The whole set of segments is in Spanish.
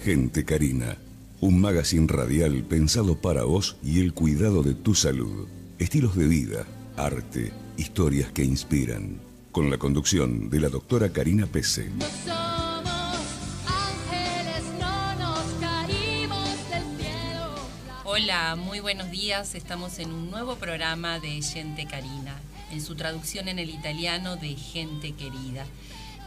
Gente Carina, un magazine radial pensado para vos y el cuidado de tu salud. Estilos de vida, arte, historias que inspiran. Con la conducción de la doctora Karina Pese. No somos ángeles, no nos caímos del cielo. Hola, muy buenos días. Estamos en un nuevo programa de Gente Carina, en su traducción en el italiano de Gente Querida.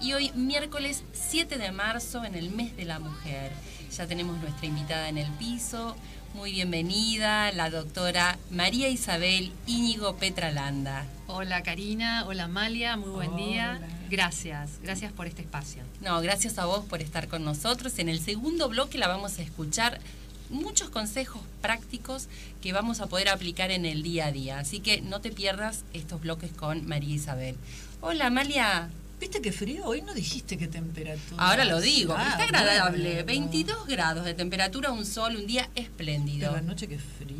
Y hoy, miércoles 7 de marzo, en el mes de la mujer. Ya tenemos nuestra invitada en el piso. Muy bienvenida, la doctora María Isabel Íñigo Petralanda. Hola Karina, hola Amalia, muy buen día. Gracias por este espacio. No, gracias a vos por estar con nosotros. En el segundo bloque la vamos a escuchar muchos consejos prácticos que vamos a poder aplicar en el día a día. Así que no te pierdas estos bloques con María Isabel. Hola Amalia. ¿Viste qué frío? Hoy no dijiste qué temperatura. Ahora lo digo, está agradable. Bueno. 22 grados de temperatura, un sol, un día espléndido. Pero la noche qué frío.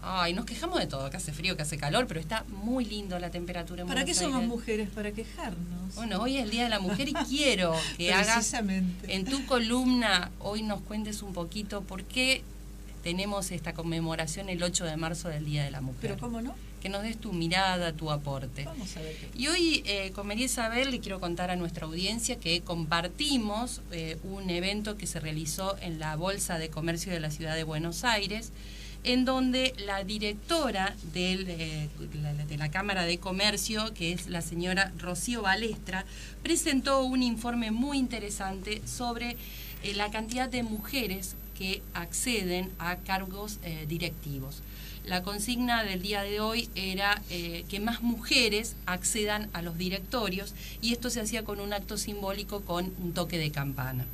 Ay, nos quejamos de todo, que hace frío, que hace calor, pero está muy lindo la temperatura en ¿Para qué Buenos somos Aires. mujeres? Para quejarnos. Bueno, hoy es el Día de la Mujer y quiero que hagas en tu columna, hoy nos cuentes un poquito por qué tenemos esta conmemoración el 8 de marzo del Día de la Mujer. ¿Pero cómo no? Que nos des tu mirada, tu aporte. Vamos a ver qué. Y hoy con María Isabel le quiero contar a nuestra audiencia que compartimos un evento que se realizó en la Bolsa de Comercio de la Ciudad de Buenos Aires, en donde la directora de la Cámara de Comercio, que es la señora Rocío Balestra, presentó un informe muy interesante sobre la cantidad de mujeres que acceden a cargos directivos. La consigna del día de hoy era que más mujeres accedan a los directorios, y esto se hacía con un acto simbólico con un toque de campana.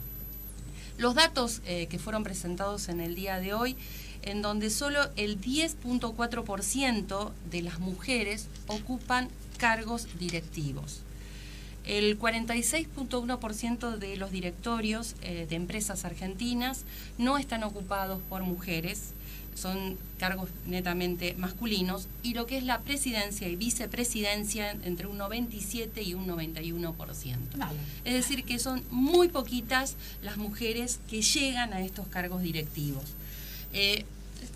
Los datos que fueron presentados en el día de hoy, en donde solo el 10.4% de las mujeres ocupan cargos directivos. El 46.1% de los directorios de empresas argentinas no están ocupados por mujeres, son cargos netamente masculinos, y lo que es la presidencia y vicepresidencia entre un 97 y un 91%. Nada. Es decir, que son muy poquitas las mujeres que llegan a estos cargos directivos.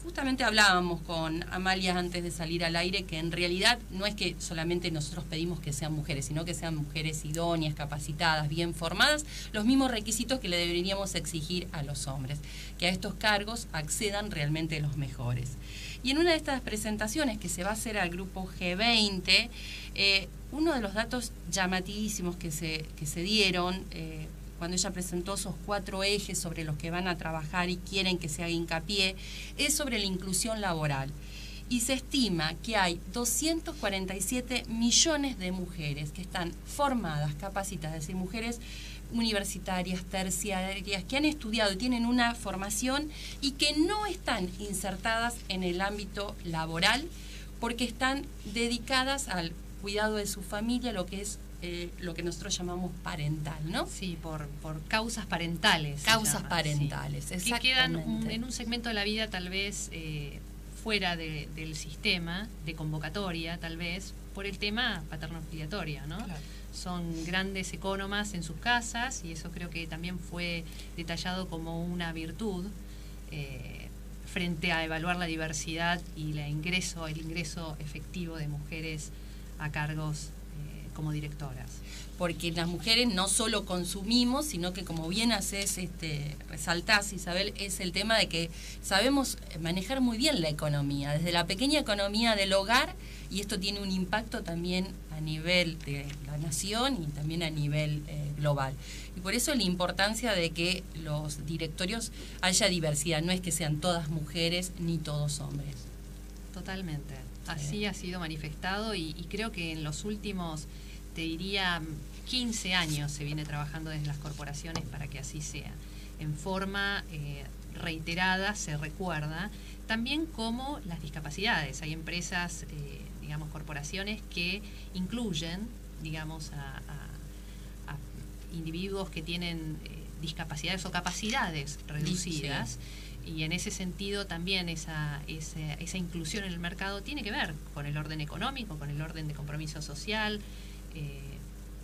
Justamente hablábamos con Amalia antes de salir al aire que en realidad no es que solamente nosotros pedimos que sean mujeres, sino que sean mujeres idóneas, capacitadas, bien formadas, los mismos requisitos que le deberíamos exigir a los hombres, que a estos cargos accedan realmente los mejores. Y en una de estas presentaciones que se va a hacer al grupo G20, uno de los datos llamatísimos que se dieron cuando ella presentó esos 4 ejes sobre los que van a trabajar y quieren que se haga hincapié, es sobre la inclusión laboral. Y se estima que hay 247 millones de mujeres que están formadas, capacitadas, es decir, mujeres universitarias, terciarias, que han estudiado y tienen una formación y que no están insertadas en el ámbito laboral porque están dedicadas al cuidado de su familia, lo que es lo que nosotros llamamos parental, ¿no? Sí, por causas parentales. Causas parentales, sí. exactamente. Que quedan en un segmento de la vida tal vez fuera del sistema de convocatoria, tal vez, por el tema paterno-filiatorio, ¿no? Claro. Son grandes ecónomas en sus casas, y eso creo que también fue detallado como una virtud frente a evaluar la diversidad y el ingreso efectivo de mujeres a cargos como directoras. Porque las mujeres no solo consumimos, sino que, como bien resaltás, Isabel, es el tema de que sabemos manejar muy bien la economía, desde la pequeña economía del hogar, y esto tiene un impacto también a nivel de la nación y también a nivel global. Y por eso la importancia de que los directorios haya diversidad, no es que sean todas mujeres ni todos hombres. Totalmente. Así ha sido manifestado, y creo que en los últimos, te diría, 15 años se viene trabajando desde las corporaciones para que así sea. En forma reiterada se recuerda, también como las discapacidades. Hay empresas, corporaciones que incluyen, a individuos que tienen discapacidades o capacidades reducidas. Sí. Y en ese sentido también esa inclusión en el mercado tiene que ver con el orden económico, con el orden de compromiso social.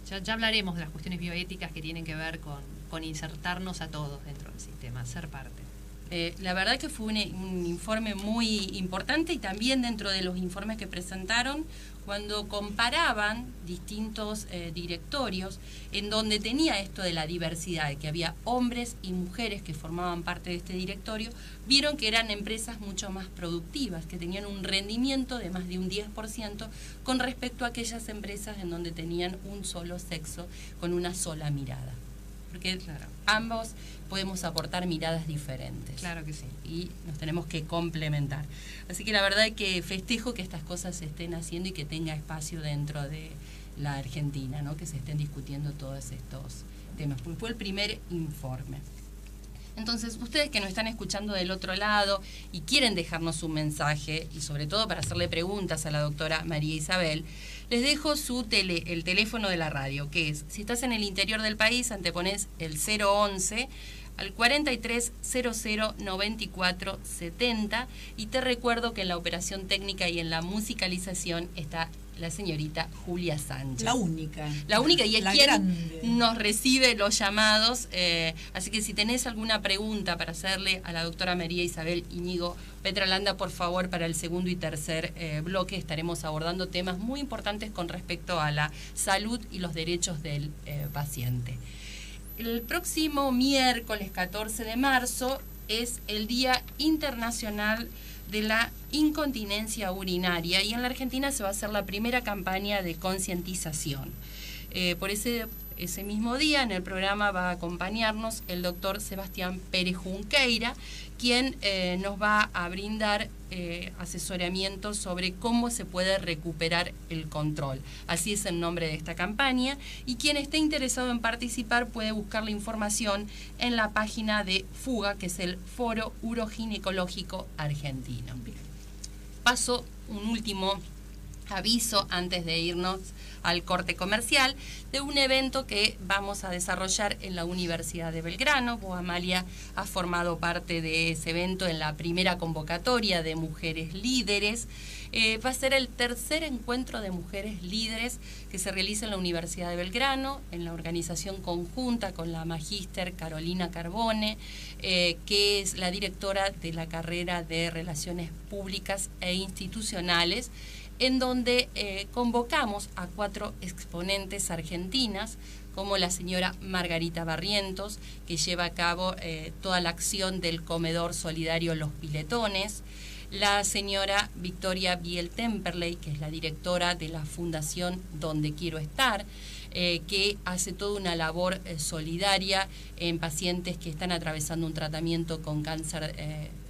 Ya hablaremos de las cuestiones bioéticas que tienen que ver con con insertarnos a todos dentro del sistema, ser parte. La verdad que fue un informe muy importante, y también dentro de los informes que presentaron, cuando comparaban distintos directorios en donde tenía esto de la diversidad, de que había hombres y mujeres que formaban parte de este directorio, vieron que eran empresas mucho más productivas, que tenían un rendimiento de más de un 10% con respecto a aquellas empresas en donde tenían un solo sexo con una sola mirada. Porque Claro. ambos podemos aportar miradas diferentes. Claro que sí. Y nos tenemos que complementar. Así que la verdad es que festejo que estas cosas se estén haciendo y que tenga espacio dentro de la Argentina, ¿no? Que se estén discutiendo todos estos temas. Porque fue el primer informe. Entonces, ustedes que nos están escuchando del otro lado y quieren dejarnos un mensaje, y sobre todo para hacerle preguntas a la doctora María Isabel, les dejo el teléfono de la radio, que es, si estás en el interior del país, antepones el 011 al 43009470, y te recuerdo que en la operación técnica y en la musicalización está la señorita Julia Sánchez. La única. La única, y es la quien grande. nos recibe los llamados. Así que si tenés alguna pregunta para hacerle a la doctora María Isabel Íñigo Petralanda, por favor, para el segundo y tercer bloque estaremos abordando temas muy importantes con respecto a la salud y los derechos del paciente. El próximo miércoles 14 de marzo es el Día Internacional de la Incontinencia Urinaria, y en la Argentina se va a hacer la primera campaña de concientización. Por ese mismo día en el programa va a acompañarnos el doctor Sebastián Pérez Junqueira, quien nos va a brindar asesoramiento sobre cómo se puede recuperar el control. Así es el nombre de esta campaña, y quien esté interesado en participar puede buscar la información en la página de FUGA, que es el Foro Uroginecológico Argentino. Paso un último aviso antes de irnos al corte comercial de un evento que vamos a desarrollar en la Universidad de Belgrano. Vos, Amalia, has formado parte de ese evento en la primera convocatoria de Mujeres Líderes. Va a ser el tercer encuentro de mujeres líderes que se realiza en la Universidad de Belgrano, en la organización conjunta con la magíster Carolina Carbone, que es la directora de la carrera de Relaciones Públicas e Institucionales, en donde convocamos a 4 exponentes argentinas, como la señora Margarita Barrientos, que lleva a cabo toda la acción del comedor solidario Los Piletones, la señora Victoria Biel Temperley, que es la directora de la Fundación Donde Quiero Estar, que hace toda una labor solidaria en pacientes que están atravesando un tratamiento con cáncer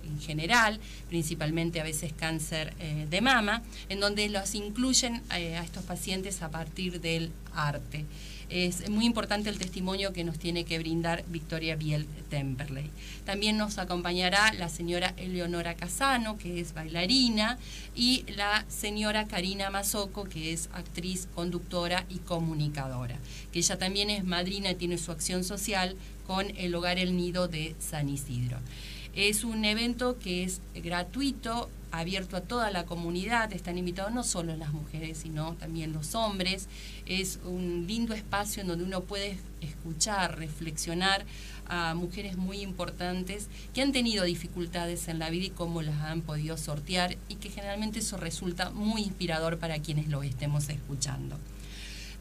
en general, principalmente a veces cáncer de mama, en donde los incluyen a estos pacientes a partir del arte. Es muy importante el testimonio que nos tiene que brindar Victoria Biel Temperley. También nos acompañará la señora Eleonora Casano, que es bailarina, y la señora Karina Mazoco, que es actriz, conductora y comunicadora, que ella también es madrina y tiene su acción social con el Hogar El Nido de San Isidro. Es un evento que es gratuito, abierto a toda la comunidad. Están invitados no solo las mujeres, sino también los hombres. Es un lindo espacio en donde uno puede escuchar, reflexionar a mujeres muy importantes que han tenido dificultades en la vida y cómo las han podido sortear, y que generalmente eso resulta muy inspirador para quienes lo estemos escuchando.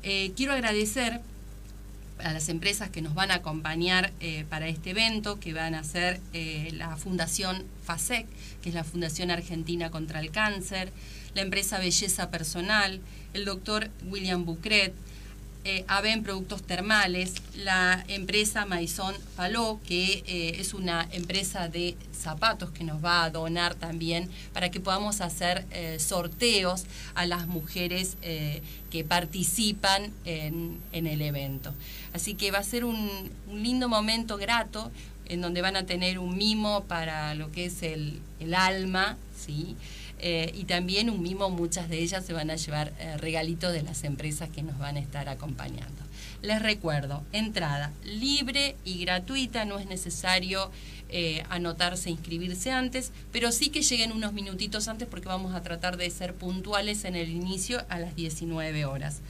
Quiero agradecer a las empresas que nos van a acompañar para este evento, que van a ser la Fundación FASEC, que es la Fundación Argentina contra el Cáncer, la empresa Belleza Personal, el doctor William Bucret, ABEN Productos Termales, la empresa Maison Paló, que es una empresa de zapatos que nos va a donar también para que podamos hacer sorteos a las mujeres que participan en el evento. Así que va a ser un lindo momento grato, en donde van a tener un mimo para lo que es el alma, ¿sí? Y también un mimo, muchas de ellas se van a llevar regalitos de las empresas que nos van a estar acompañando. Les recuerdo, entrada libre y gratuita, no es necesario anotarse, inscribirse antes, pero sí que lleguen unos minutitos antes, porque vamos a tratar de ser puntuales en el inicio a las 19 horas.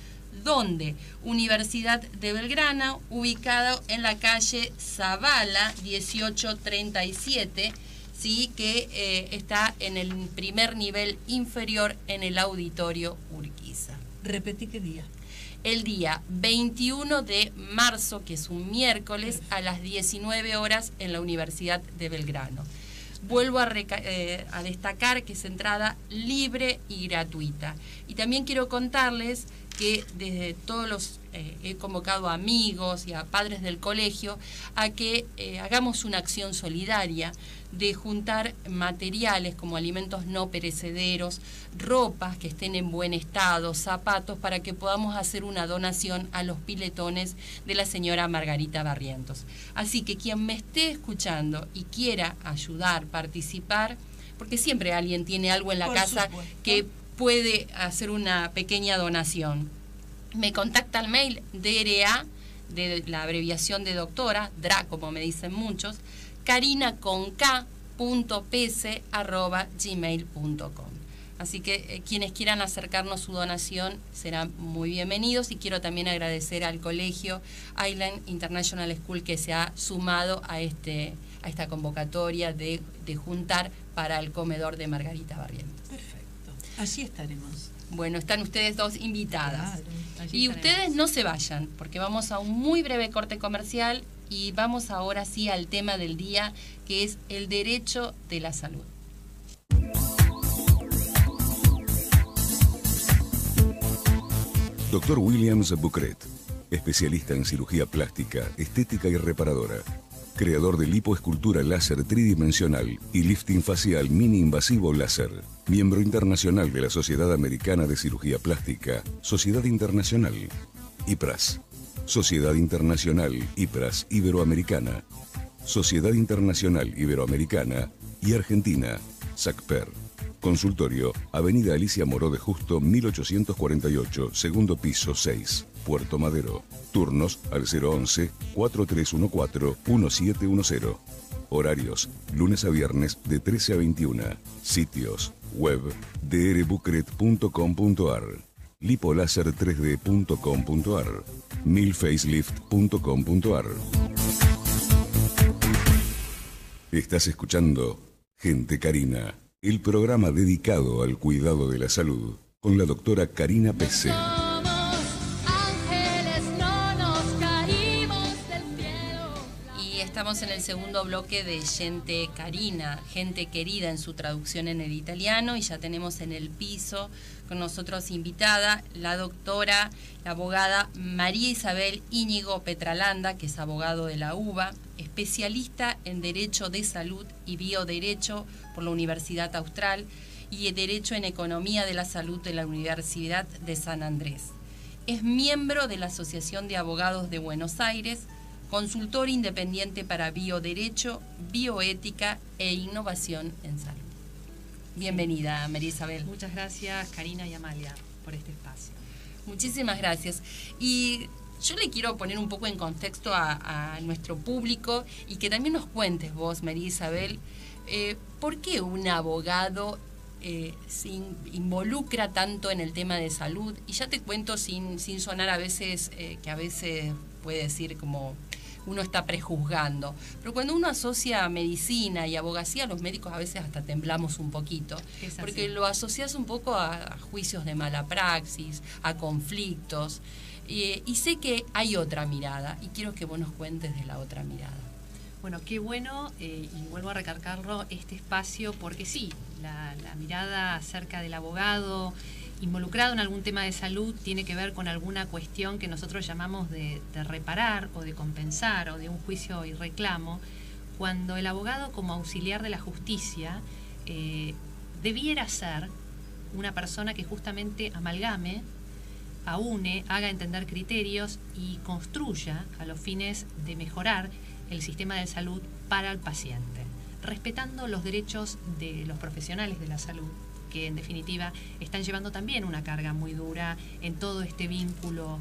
¿Dónde? Universidad de Belgrano, ubicado en la calle Zavala 1837, ¿sí? Que está en el primer nivel inferior en el auditorio Urquiza. Repetí qué día. El día 21 de marzo, que es un miércoles, a las 19 horas en la Universidad de Belgrano. Vuelvo a destacar que es entrada libre y gratuita. Y también quiero contarles que desde todos los he convocado a amigos y a padres del colegio a que hagamos una acción solidaria de juntar materiales como alimentos no perecederos, ropas que estén en buen estado, zapatos, para que podamos hacer una donación a los piletones de la señora Margarita Barrientos. Así que quien me esté escuchando y quiera ayudar, participar, porque siempre alguien tiene algo en la casa que puede hacer una pequeña donación. Me contacta al mail DRA, de la abreviación de doctora, DRA como me dicen muchos, carina.pese@gmail.com. Así que quienes quieran acercarnos su donación serán muy bienvenidos, y quiero también agradecer al colegio Island International School que se ha sumado a esta convocatoria de juntar para el comedor de Margarita Barrientos. Perfecto. Así estaremos. Bueno, están ustedes dos invitadas. Claro. Y ustedes no se vayan, porque vamos a un muy breve corte comercial y vamos ahora sí al tema del día, que es el derecho de la salud. Dr. Williams Bucret, especialista en cirugía plástica, estética y reparadora. Creador de lipoescultura láser tridimensional y lifting facial mini invasivo láser. Miembro internacional de la Sociedad Americana de Cirugía Plástica, Sociedad Internacional, IPRAS, Sociedad Internacional IPRAS Iberoamericana, Sociedad Internacional Iberoamericana y Argentina, SACPER. Consultorio, Avenida Alicia Moró de Justo, 1848, segundo piso 6, Puerto Madero. Turnos al 011-4314-1710. Horarios, lunes a viernes de 13 a 21. Sitios, web, drbucret.com.ar, lipolaser3d.com.ar, milfacelift.com.ar. Estás escuchando Gente Carina, el programa dedicado al cuidado de la salud, con la doctora Carina Pese. Somos ángeles, no nos caímos del cielo. Y estamos en el segundo bloque de Gente Carina, gente querida en su traducción en el italiano, y ya tenemos en el piso con nosotros invitada la doctora, la abogada María Isabel Íñigo Petralanda, que es abogado de la UBA, especialista en Derecho de Salud y Bioderecho por la Universidad Austral y Derecho en Economía de la Salud de la Universidad de San Andrés. Es miembro de la Asociación de Abogados de Buenos Aires, consultor independiente para bioderecho, bioética e innovación en salud. Bienvenida, María Isabel. Muchas gracias, Karina y Amalia, por este espacio. Muchísimas gracias. Y yo le quiero poner un poco en contexto a nuestro público y que también nos cuentes vos, María Isabel, ¿por qué un abogado se involucra tanto en el tema de salud? Y ya te cuento sin sonar a veces, que a veces puede decir como uno está prejuzgando, pero cuando uno asocia medicina y abogacía, los médicos a veces hasta temblamos un poquito, porque lo asocias un poco a juicios de mala praxis, a conflictos, y sé que hay otra mirada, y quiero que vos nos cuentes de la otra mirada. Bueno, qué bueno, y vuelvo a recalcarlo, este espacio, porque sí, la mirada acerca del abogado involucrado en algún tema de salud tiene que ver con alguna cuestión que nosotros llamamos de reparar o de compensar o de un juicio y reclamo, cuando el abogado como auxiliar de la justicia debiera ser una persona que justamente amalgame, aúne, haga entender criterios y construya a los fines de mejorar el sistema de salud para el paciente, respetando los derechos de los profesionales de la salud, que en definitiva están llevando también una carga muy dura en todo este vínculo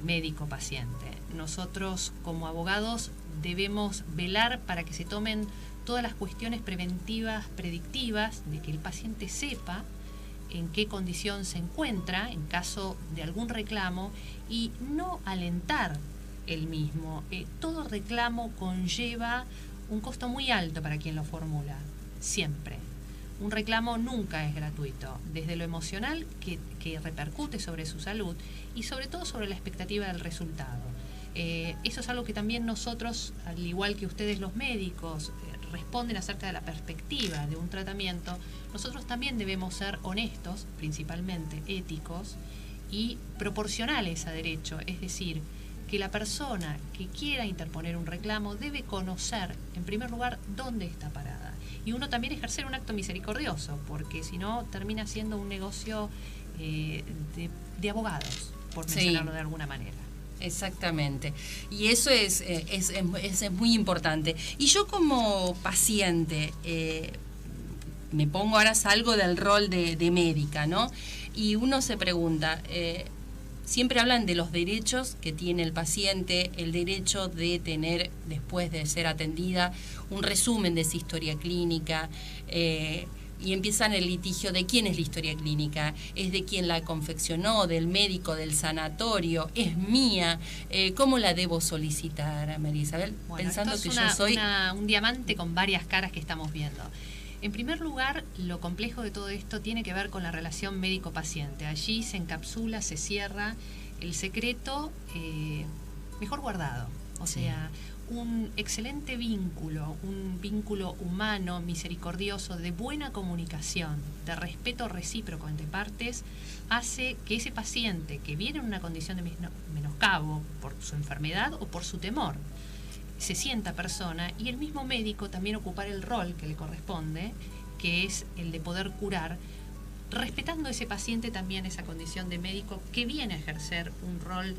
médico-paciente. Nosotros como abogados debemos velar para que se tomen todas las cuestiones preventivas, predictivas, de que el paciente sepa en qué condición se encuentra en caso de algún reclamo y no alentar el mismo. Todo reclamo conlleva un costo muy alto para quien lo formula, siempre. Un reclamo nunca es gratuito, desde lo emocional que repercute sobre su salud y sobre todo sobre la expectativa del resultado. Eso es algo que también nosotros, al igual que ustedes los médicos, responden acerca de la perspectiva de un tratamiento. Nosotros también debemos ser honestos, principalmente éticos y proporcionales a derecho, es decir, que la persona que quiera interponer un reclamo debe conocer, en primer lugar, dónde está parada. Y uno también ejercer un acto misericordioso, porque si no termina siendo un negocio de abogados, por mencionarlo de alguna manera. Exactamente. Y eso es muy importante. Y yo como paciente, me pongo ahora, salgo del rol de médica, ¿no? Y uno se pregunta, siempre hablan de los derechos que tiene el paciente, el derecho de tener, después de ser atendida, un resumen de su historia clínica, y empiezan el litigio de quién es la historia clínica, es de quién la confeccionó, del médico, del sanatorio, es mía, ¿cómo la debo solicitar, María Isabel? Bueno, pensando esto es que yo soy un diamante con varias caras que estamos viendo. En primer lugar, lo complejo de todo esto tiene que ver con la relación médico-paciente. Allí se encapsula, se cierra el secreto mejor guardado. O sea, un excelente vínculo, un vínculo humano, misericordioso, de buena comunicación, de respeto recíproco entre partes, hace que ese paciente que viene en una condición de menoscabo por su enfermedad o por su temor, se sienta persona, y el mismo médico también ocupar el rol que le corresponde, que es el de poder curar, respetando a ese paciente también esa condición de médico que viene a ejercer un rol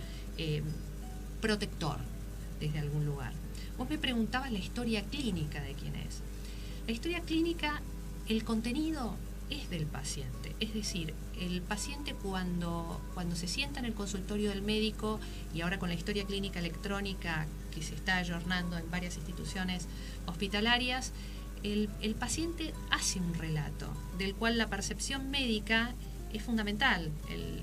protector desde algún lugar. Vos me preguntabas la historia clínica de quién es. La historia clínica, el contenido es del paciente, es decir, el paciente cuando se sienta en el consultorio del médico, y ahora con la historia clínica electrónica que se está ayornando en varias instituciones hospitalarias, el paciente hace un relato del cual la percepción médica es fundamental.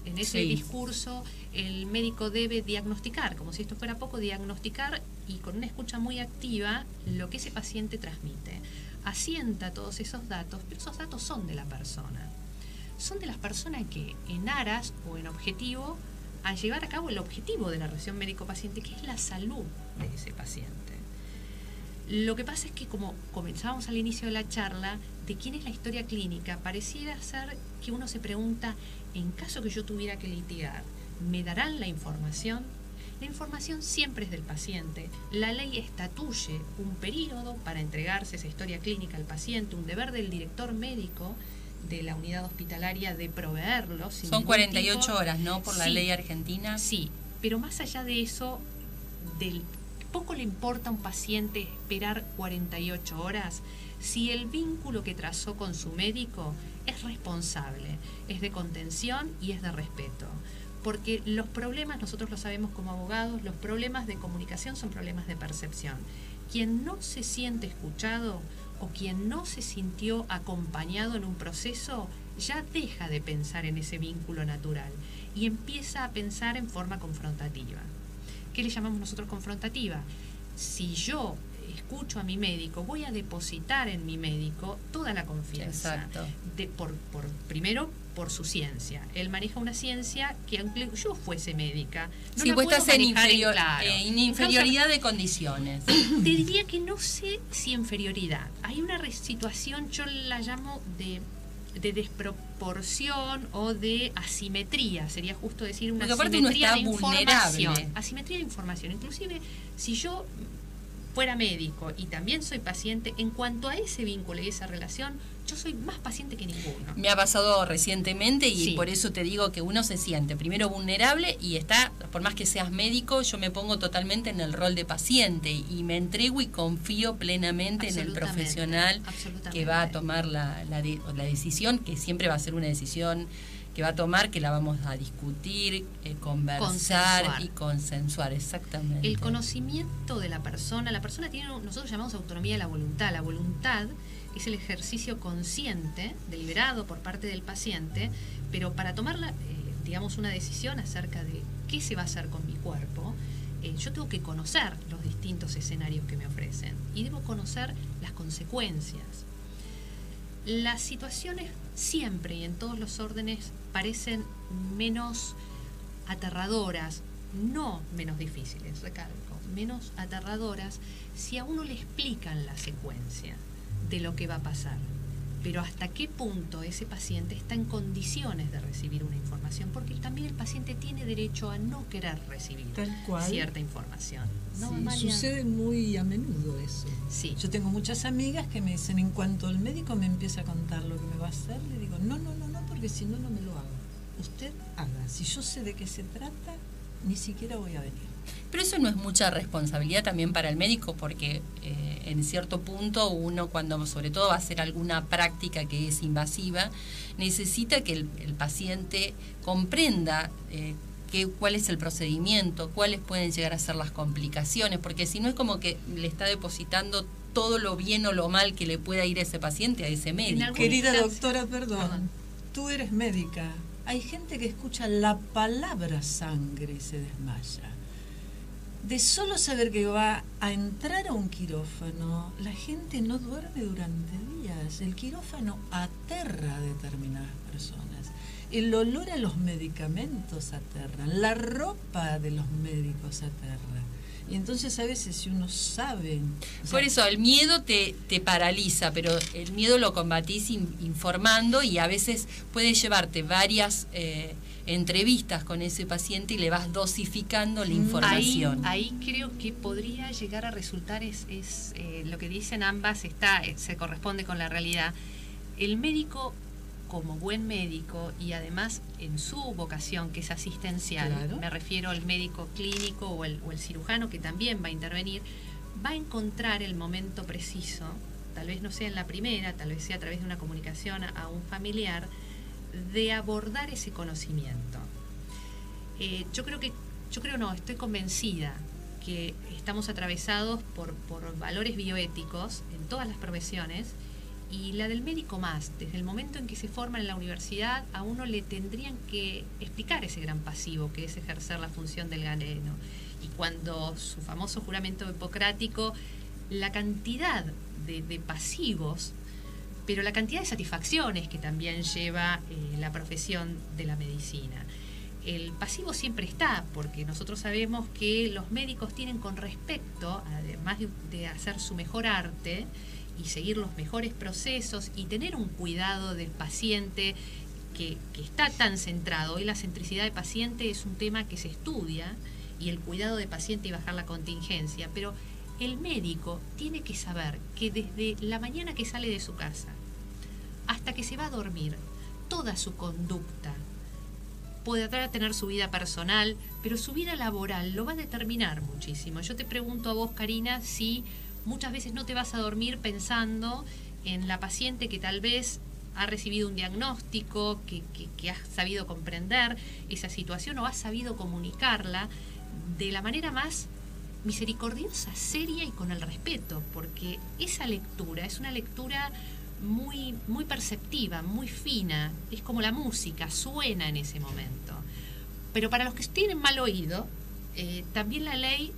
En ese discurso el médico debe diagnosticar, como si esto fuera poco, diagnosticar, y con una escucha muy activa, lo que ese paciente transmite. Asienta todos esos datos, pero esos datos son de la persona. Son de las personas que, en aras o en objetivo, a llevar a cabo el objetivo de la relación médico-paciente, que es la salud de ese paciente. Lo que pasa es que, como comenzábamos al inicio de la charla, de quién es la historia clínica, pareciera ser que uno se pregunta, en caso que yo tuviera que litigar, ¿me darán la información? La información siempre es del paciente. La ley estatuye un periodo para entregarse esa historia clínica al paciente, un deber del director médico de la unidad hospitalaria de proveerlo. Son 48 horas, ¿no? Por la ley argentina. Sí, pero más allá de eso, poco le importa a un paciente esperar 48 horas si el vínculo que trazó con su médico es responsable, es de contención y es de respeto. Porque los problemas, nosotros lo sabemos como abogados, los problemas de comunicación son problemas de percepción. Quien no se siente escuchado o quien no se sintió acompañado en un proceso, ya deja de pensar en ese vínculo natural y empieza a pensar en forma confrontativa. ¿Qué le llamamos nosotros confrontativa? Si yo escucho a mi médico, voy a depositar en mi médico toda la confianza. Exacto. Primero, por su ciencia. Él maneja una ciencia que, aunque yo fuese médica, no sí, la vos puedo estás manejar en inferioridad de condiciones. Te diría que no sé si inferioridad. Hay una situación, yo la llamo de desproporción o de asimetría, sería justo decir una asimetría de información. Asimetría de información. Inclusive, si yo fuera médico y también soy paciente, en cuanto a ese vínculo y esa relación, yo soy más paciente que ninguno. Me ha pasado recientemente y por eso te digo que uno se siente primero vulnerable y está, por más que seas médico, yo me pongo totalmente en el rol de paciente y me entrego y confío plenamente en el profesional que va a tomar la decisión, que siempre va a ser una decisión que va a tomar, que la vamos a discutir, conversar y consensuar, exactamente. El conocimiento de la persona tiene, nosotros llamamos autonomía de la voluntad. La voluntad es el ejercicio consciente, deliberado por parte del paciente, pero para tomar digamos, una decisión acerca de qué se va a hacer con mi cuerpo, yo tengo que conocer los distintos escenarios que me ofrecen y debo conocer las consecuencias. Las situaciones siempre y en todos los órdenes parecen menos aterradoras, no menos difíciles, recalco, menos aterradoras si a uno le explican la secuencia de lo que va a pasar. Pero hasta qué punto ese paciente está en condiciones de recibir una información, porque también el paciente tiene derecho a no querer recibir cierta información. ¿No, Sí, Amalia? sucede muy a menudo eso. Sí. Yo tengo muchas amigas que me dicen, en cuanto el médico me empieza a contar lo que me va a hacer, le digo, no, porque si no, no me lo hago. Usted haga. Si yo sé de qué se trata, ni siquiera voy a venir. Pero eso no es mucha responsabilidad también para el médico, porque en cierto punto uno, cuando sobre todo va a hacer alguna práctica que es invasiva, necesita que el paciente comprenda cuál es el procedimiento, cuáles pueden llegar a ser las complicaciones, porque si no es como que le está depositando todo lo bien o lo mal que le pueda ir a ese paciente, a ese médico. Querida doctora, perdón, tú eres médica. Hay gente que escucha la palabra sangre y se desmaya. De solo saber que va a entrar a un quirófano, la gente no duerme durante días. El quirófano aterra a determinadas personas. El olor a los medicamentos aterra. La ropa de los médicos aterra. Y entonces a veces si uno sabe... Por eso el miedo te paraliza, pero el miedo lo combatís informando, y a veces puede llevarte varias entrevistas con ese paciente y le vas dosificando la información. Ahí creo que podría llegar a resultar, lo que dicen ambas se corresponde con la realidad. El médico, como buen médico, y además en su vocación, que es asistencial, claro, me refiero al médico clínico o el cirujano, que también va a intervenir, va a encontrar el momento preciso, tal vez no sea en la primera, tal vez sea a través de una comunicación a un familiar, de abordar ese conocimiento. Estoy convencida que estamos atravesados por valores bioéticos en todas las profesiones, y la del médico más. Desde el momento en que se forma en la universidad, a uno le tendrían que explicar ese gran pasivo que es ejercer la función del galeno. Y cuando su famoso juramento hipocrático, la cantidad de pasivos, pero la cantidad de satisfacciones que también lleva la profesión de la medicina. El pasivo siempre está, porque nosotros sabemos que los médicos tienen, con respecto, además de hacer su mejor arte y seguir los mejores procesos y tener un cuidado del paciente que está tan centrado. Hoy la centricidad de paciente es un tema que se estudia, y el cuidado de paciente y bajar la contingencia, pero el médico tiene que saber que desde la mañana que sale de su casa hasta que se va a dormir, toda su conducta, podrá tener su vida personal, pero su vida laboral lo va a determinar muchísimo. Yo te pregunto a vos, Karina, si muchas veces no te vas a dormir pensando en la paciente que tal vez ha recibido un diagnóstico, que has sabido comprender esa situación o has sabido comunicarla de la manera más misericordiosa, seria y con el respeto, porque esa lectura es una lectura muy, muy perceptiva, muy fina, es como la música, suena en ese momento. Pero para los que tienen mal oído, también la ley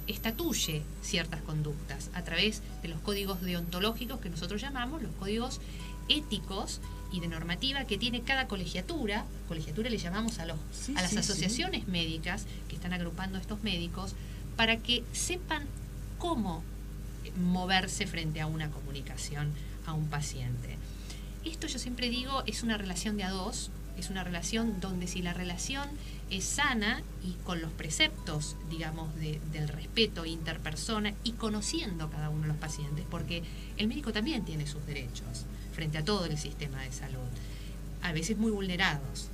estatuye ciertas conductas a través de los códigos deontológicos que nosotros llamamos los códigos éticos y de normativa que tiene cada colegiatura. Colegiatura le llamamos a las asociaciones médicas que están agrupando a estos médicos, para que sepan cómo moverse frente a una comunicación a un paciente. Esto, yo siempre digo, es una relación de a dos, es una relación donde, si la relación es sana y con los preceptos, digamos, del respeto interpersona y conociendo cada uno de los pacientes, porque el médico también tiene sus derechos frente a todo el sistema de salud, a veces muy vulnerados.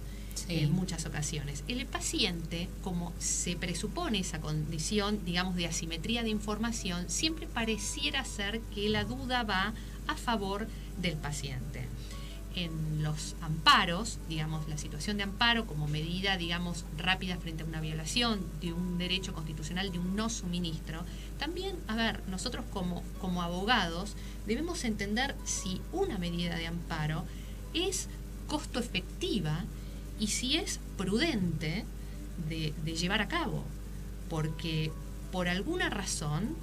En muchas ocasiones. El paciente, como se presupone esa condición, digamos, de asimetría de información, siempre pareciera ser que la duda va a favor del paciente. en los amparos, digamos, la situación de amparo como medida, digamos, rápida frente a una violación de un derecho constitucional, de un no suministro, también, a ver, nosotros como abogados debemos entender si una medida de amparo es costo efectiva y si es prudente de llevar a cabo, porque por alguna razón,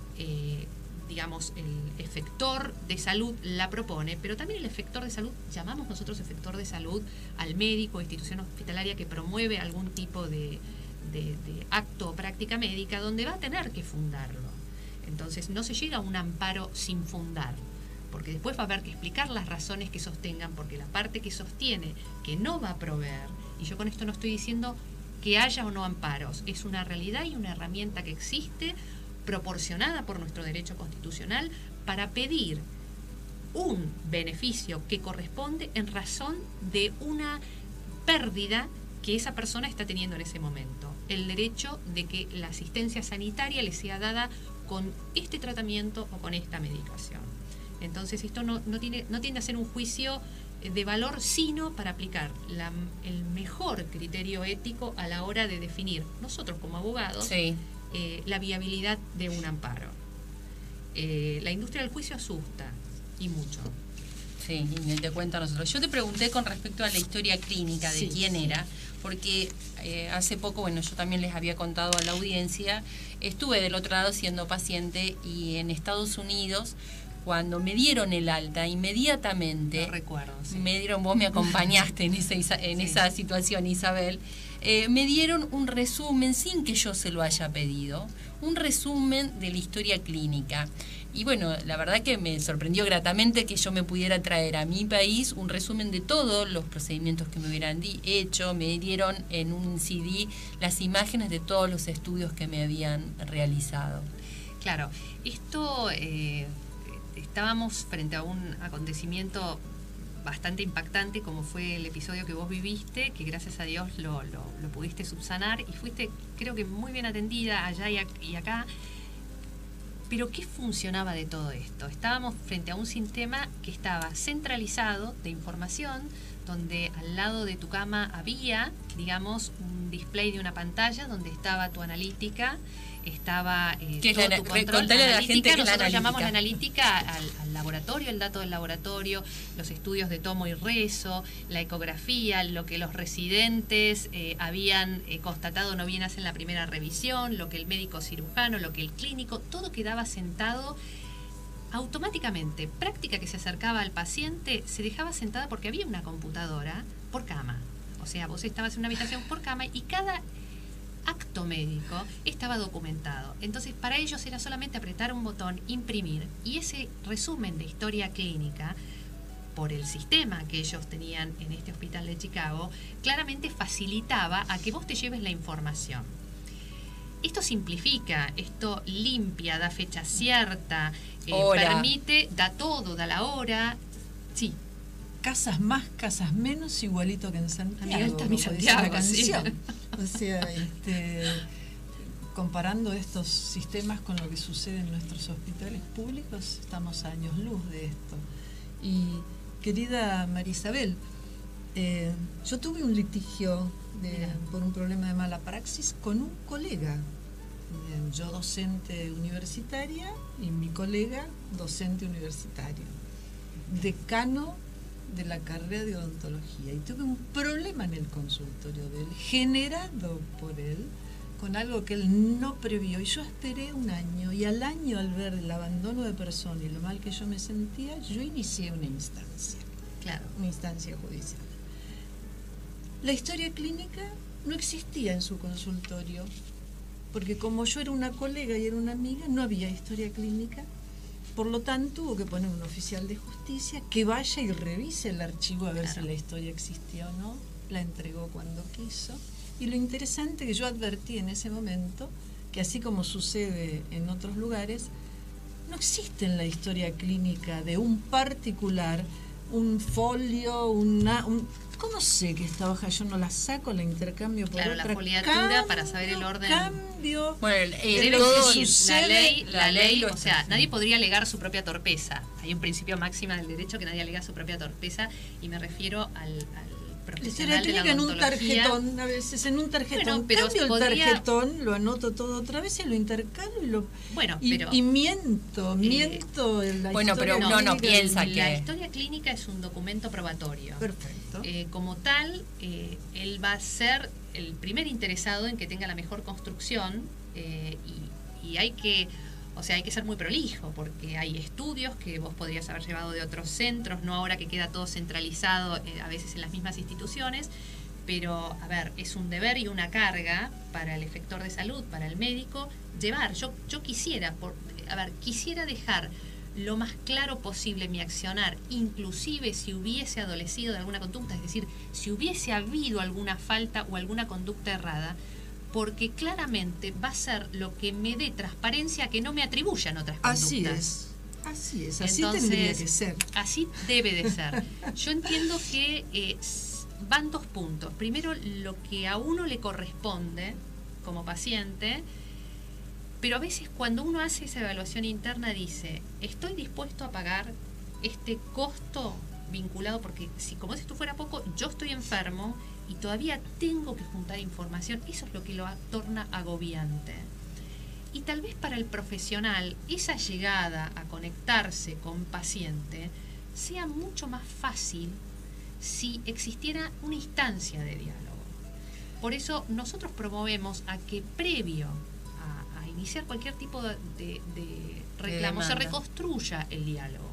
digamos, el efector de salud la propone, pero también el efector de salud, llamamos nosotros efector de salud al médico o institución hospitalaria que promueve algún tipo de acto o práctica médica donde va a tener que fundarlo. Entonces no se llega a un amparo sin fundar, porque después va a haber que explicar las razones que sostengan, porque la parte que sostiene que no va a proveer, y yo con esto no estoy diciendo que haya o no amparos, es una realidad y una herramienta que existe, proporcionada por nuestro derecho constitucional, para pedir un beneficio que corresponde en razón de una pérdida que esa persona está teniendo en ese momento. El derecho de que la asistencia sanitaria le sea dada con este tratamiento o con esta medicación. Entonces esto no tiende a ser un juicio de valor, sino para aplicar el mejor criterio ético a la hora de definir, nosotros como abogados, Sí. La viabilidad de un amparo. La industria del juicio asusta, y mucho. Sí, y te cuento a nosotros. Yo te pregunté con respecto a la historia clínica de Sí, quién sí. era, porque hace poco, bueno, yo también les había contado a la audiencia, estuve del otro lado siendo paciente y en Estados Unidos, cuando me dieron el alta, inmediatamente, No recuerdo, sí. me dieron, vos me acompañaste en esa situación, Isabel, me dieron un resumen, sin que yo se lo haya pedido, un resumen de la historia clínica. Y bueno, la verdad que me sorprendió gratamente que yo me pudiera traer a mi país un resumen de todos los procedimientos que me hubieran hecho. Me dieron en un CD las imágenes de todos los estudios que me habían realizado. Claro, esto estábamos frente a un acontecimiento bastante impactante como fue el episodio que vos viviste, que gracias a Dios lo pudiste subsanar y fuiste, creo que muy bien atendida allá y acá. Pero ¿qué funcionaba de todo esto? Estábamos frente a un sistema que estaba centralizado de información, donde al lado de tu cama había, digamos, un display de una pantalla donde estaba tu analítica, estaba ¿Qué es todo la tu ana- control. contale a la Analítica, gente qué es la nosotros llamamos la analítica. analítica al laboratorio, el dato del laboratorio, los estudios de tomo y rezo, la ecografía, lo que los residentes habían constatado no bien hacen la primera revisión, lo que el médico cirujano, lo que el clínico, todo quedaba sentado automáticamente. Práctica que se acercaba al paciente se dejaba sentada porque había una computadora por cama. O sea, vos estabas en una habitación por cama y cada acto médico estaba documentado. Entonces, para ellos era solamente apretar un botón, imprimir, y ese resumen de historia clínica, por el sistema que ellos tenían en este hospital de Chicago, claramente facilitaba a que vos te lleves la información. Esto simplifica, esto limpia, da fecha cierta, Hora. permite, da todo, da la hora. Sí, Casas más, casas menos, igualito que en Santiago. Amiga, está mi como dice Santiago, la sí. canción. O sea, comparando estos sistemas con lo que sucede en nuestros hospitales públicos, estamos a años luz de esto. Y querida María Isabel, yo tuve un litigio por un problema de mala praxis con un colega. Yo docente universitaria y mi colega docente universitario, decano de la carrera de odontología, y tuve un problema en el consultorio de él, generado por él, con algo que él no previó, y yo esperé un año, y al año, al ver el abandono de persona y lo mal que yo me sentía, yo inicié una instancia judicial. La historia clínica no existía en su consultorio, porque como yo era una colega y era una amiga, no había historia clínica. Por lo tanto, hubo que poner un oficial de justicia que vaya y revise el archivo a ver si la historia existía o no. La entregó cuando quiso. Y lo interesante que yo advertí en ese momento, que así como sucede en otros lugares, no existe en la historia clínica de un particular un folio, ¿cómo sé que esta hoja yo no la saco, la intercambio por Claro, otra? la foliatura para saber el orden. Cambio. Bueno, Debe todo existir la ley, lo o sea, establece. nadie podría alegar su propia torpeza. Hay un principio máximo del derecho que nadie alega su propia torpeza, y me refiero al La profesional historia de la clínica en un odontología. tarjetón, a veces en un tarjetón. Bueno, pero Cambio el podría- tarjetón, lo anoto todo otra vez y lo intercalo Bueno, y, pero y miento en la Bueno, pero historia uno no clínica. piensa la que- historia clínica es un documento probatorio. Perfecto. Como tal, él va a ser el primer interesado en que tenga la mejor construcción, y hay que, o sea, hay que ser muy prolijo, porque hay estudios que vos podrías haber llevado de otros centros, no ahora que queda todo centralizado, a veces en las mismas instituciones. Pero, a ver, es un deber y una carga para el efector de salud, para el médico, llevar. Yo quisiera, quisiera dejar lo más claro posible mi accionar, inclusive si hubiese adolecido de alguna conducta, es decir, si hubiese habido alguna falta o alguna conducta errada, porque claramente va a ser lo que me dé transparencia que no me atribuyan otras conductas. Así es, Entonces, tendría que ser. Así debe de ser. Yo entiendo que van dos puntos. Primero, lo que a uno le corresponde como paciente, pero a veces cuando uno hace esa evaluación interna dice, estoy dispuesto a pagar este costo vinculado, porque si como si esto fuera poco, yo estoy enfermo y todavía tengo que juntar información. Eso es lo que lo torna agobiante. Y tal vez para el profesional esa llegada a conectarse con paciente sea mucho más fácil si existiera una instancia de diálogo. Por eso nosotros promovemos a que previo a iniciar cualquier tipo de reclamo se demanda. reconstruya el diálogo.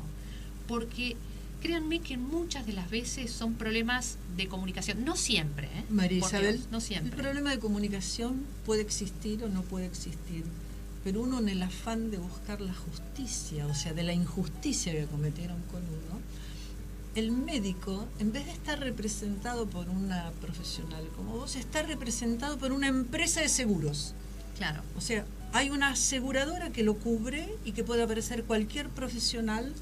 Porque créanme que muchas de las veces son problemas de comunicación. No siempre, ¿eh? María Por Isabel, Dios, no siempre. el problema de comunicación puede existir o no puede existir, pero uno en el afán de buscar la justicia, o sea, de la injusticia que cometieron con uno, el médico, en vez de estar representado por una profesional como vos, está representado por una empresa de seguros. Claro. O sea, hay una aseguradora que lo cubre y que puede aparecer cualquier profesional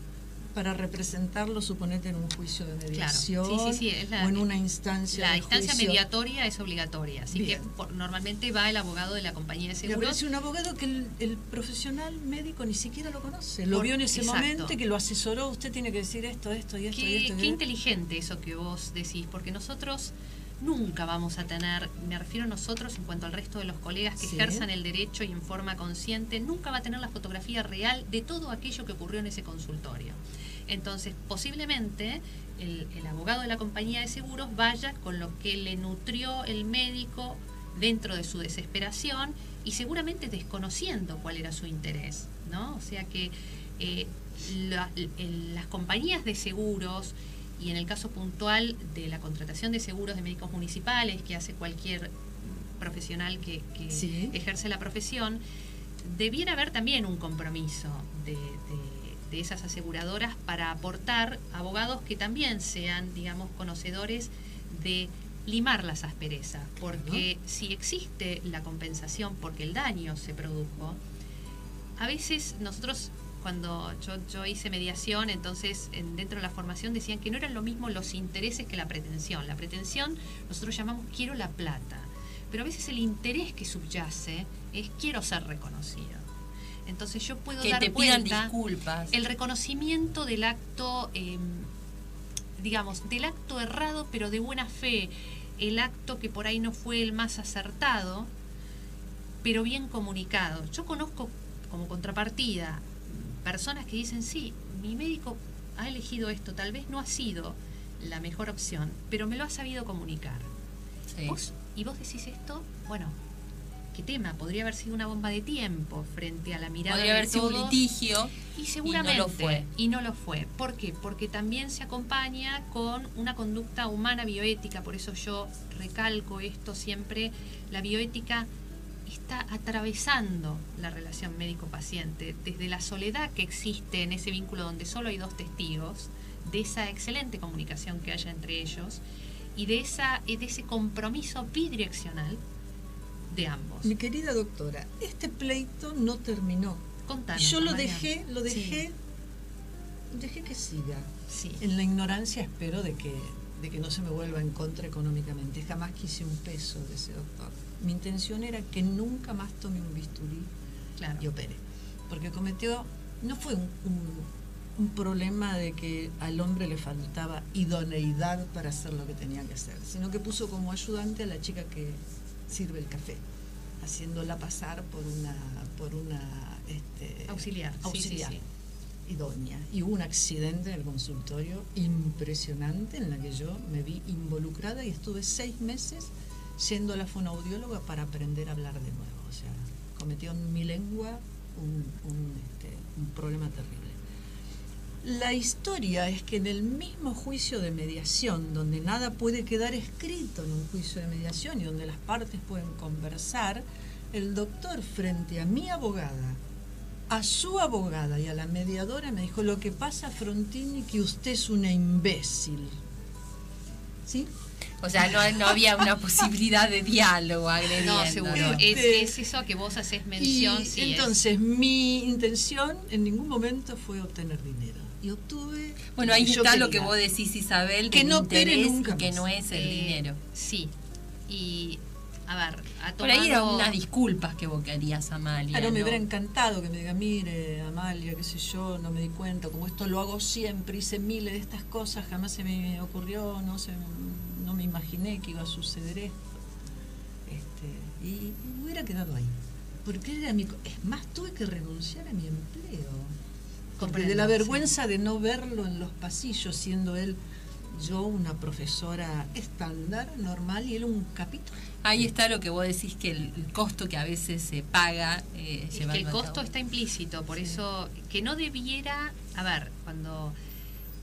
para representarlo, suponete, en un juicio de mediación. Claro. Sí, es o en una instancia La de instancia juicio. mediatoria es obligatoria, así Bien. que normalmente va el abogado de la compañía de Le seguros. aparece un abogado que el profesional médico ni siquiera lo conoce. Lo Por- vio en ese exacto. momento, que lo asesoró. Usted tiene que decir esto, esto y esto y Qué, esto. qué inteligente eso que vos decís, porque nosotros nunca vamos a tener, me refiero a nosotros en cuanto al resto de los colegas que Sí. ejerzan el derecho y en forma consciente, nunca va a tener la fotografía real de todo aquello que ocurrió en ese consultorio. Entonces, posiblemente el abogado de la compañía de seguros vaya con lo que le nutrió el médico dentro de su desesperación y seguramente desconociendo cuál era su interés, ¿no? O sea que las compañías de seguros, y en el caso puntual de la contratación de seguros de médicos municipales que hace cualquier profesional que Sí. ejerce la profesión, debiera haber también un compromiso de esas aseguradoras para aportar abogados que también sean, digamos, conocedores de limar las asperezas, porque si existe la compensación porque el daño se produjo, a veces nosotros, cuando yo hice mediación, entonces dentro de la formación decían que no eran lo mismo los intereses que la pretensión. La pretensión nosotros llamamos quiero la plata, pero a veces el interés que subyace es quiero ser reconocido. Entonces yo puedo Que dar te pidan cuenta disculpas. el reconocimiento del acto, digamos, del acto errado, pero de buena fe, el acto que por ahí no fue el más acertado, pero bien comunicado. Yo conozco como contrapartida personas que dicen, sí, mi médico ha elegido esto, tal vez no ha sido la mejor opción, pero me lo ha sabido comunicar. Sí. Y vos decís esto, bueno, ¿qué tema? Podría haber sido una bomba de tiempo frente a la mirada Podría de haber sido un todos. litigio. Y seguramente. Y no lo fue. Y no lo fue. ¿Por qué? Porque también se acompaña con una conducta humana bioética. Por eso yo recalco esto siempre. La bioética está atravesando la relación médico-paciente. Desde la soledad que existe en ese vínculo donde solo hay dos testigos, de esa excelente comunicación que haya entre ellos, y de ese compromiso bidireccional de ambos. Mi querida doctora, este pleito no terminó. Contanos, Yo lo María. dejé que siga. Sí. En la ignorancia espero de de que no se me vuelva en contra económicamente. Jamás quise un peso de ese doctor. Mi intención era que nunca más tome un bisturí y opere. Porque cometió, no fue un problema de que al hombre le faltaba idoneidad para hacer lo que tenía que hacer, sino que puso como ayudante a la chica que sirve el café, haciéndola pasar por una auxiliar. Sí. Idónea. Y hubo un accidente en el consultorio impresionante en la que yo me vi involucrada y estuve 6 meses yendo a la fonoaudióloga para aprender a hablar de nuevo. O sea, cometió en mi lengua un problema terrible. La historia es que en el mismo juicio de mediación, donde nada puede quedar escrito en un juicio de mediación y donde las partes pueden conversar, el doctor, frente a mi abogada, a su abogada y a la mediadora, me dijo: lo que pasa, Frontini, que usted es una imbécil. ¿Sí? O sea, no había una posibilidad de diálogo agrediendo. No, seguro. Es eso que vos haces mención. Y entonces, mi intención en ningún momento fue obtener dinero. Y obtuve... Bueno, ahí está lo que vos decís, Isabel, que no opere nunca que no es el dinero. Sí. Y, a ver, por ahí eran unas disculpas que vos querías, Amalia. Claro, me hubiera encantado que me diga: mire, Amalia, qué sé yo, no me di cuenta, como esto lo hago siempre, hice miles de estas cosas, jamás se me ocurrió, no me imaginé que iba a suceder esto. Y hubiera quedado ahí. Porque era es más, tuve que renunciar a mi empleo. Porque de la vergüenza de no verlo en los pasillos, siendo yo una profesora estándar, normal, y él un capítulo. Ahí está lo que vos decís, que el costo que a veces se paga es que el costo está implícito, por eso que no debiera,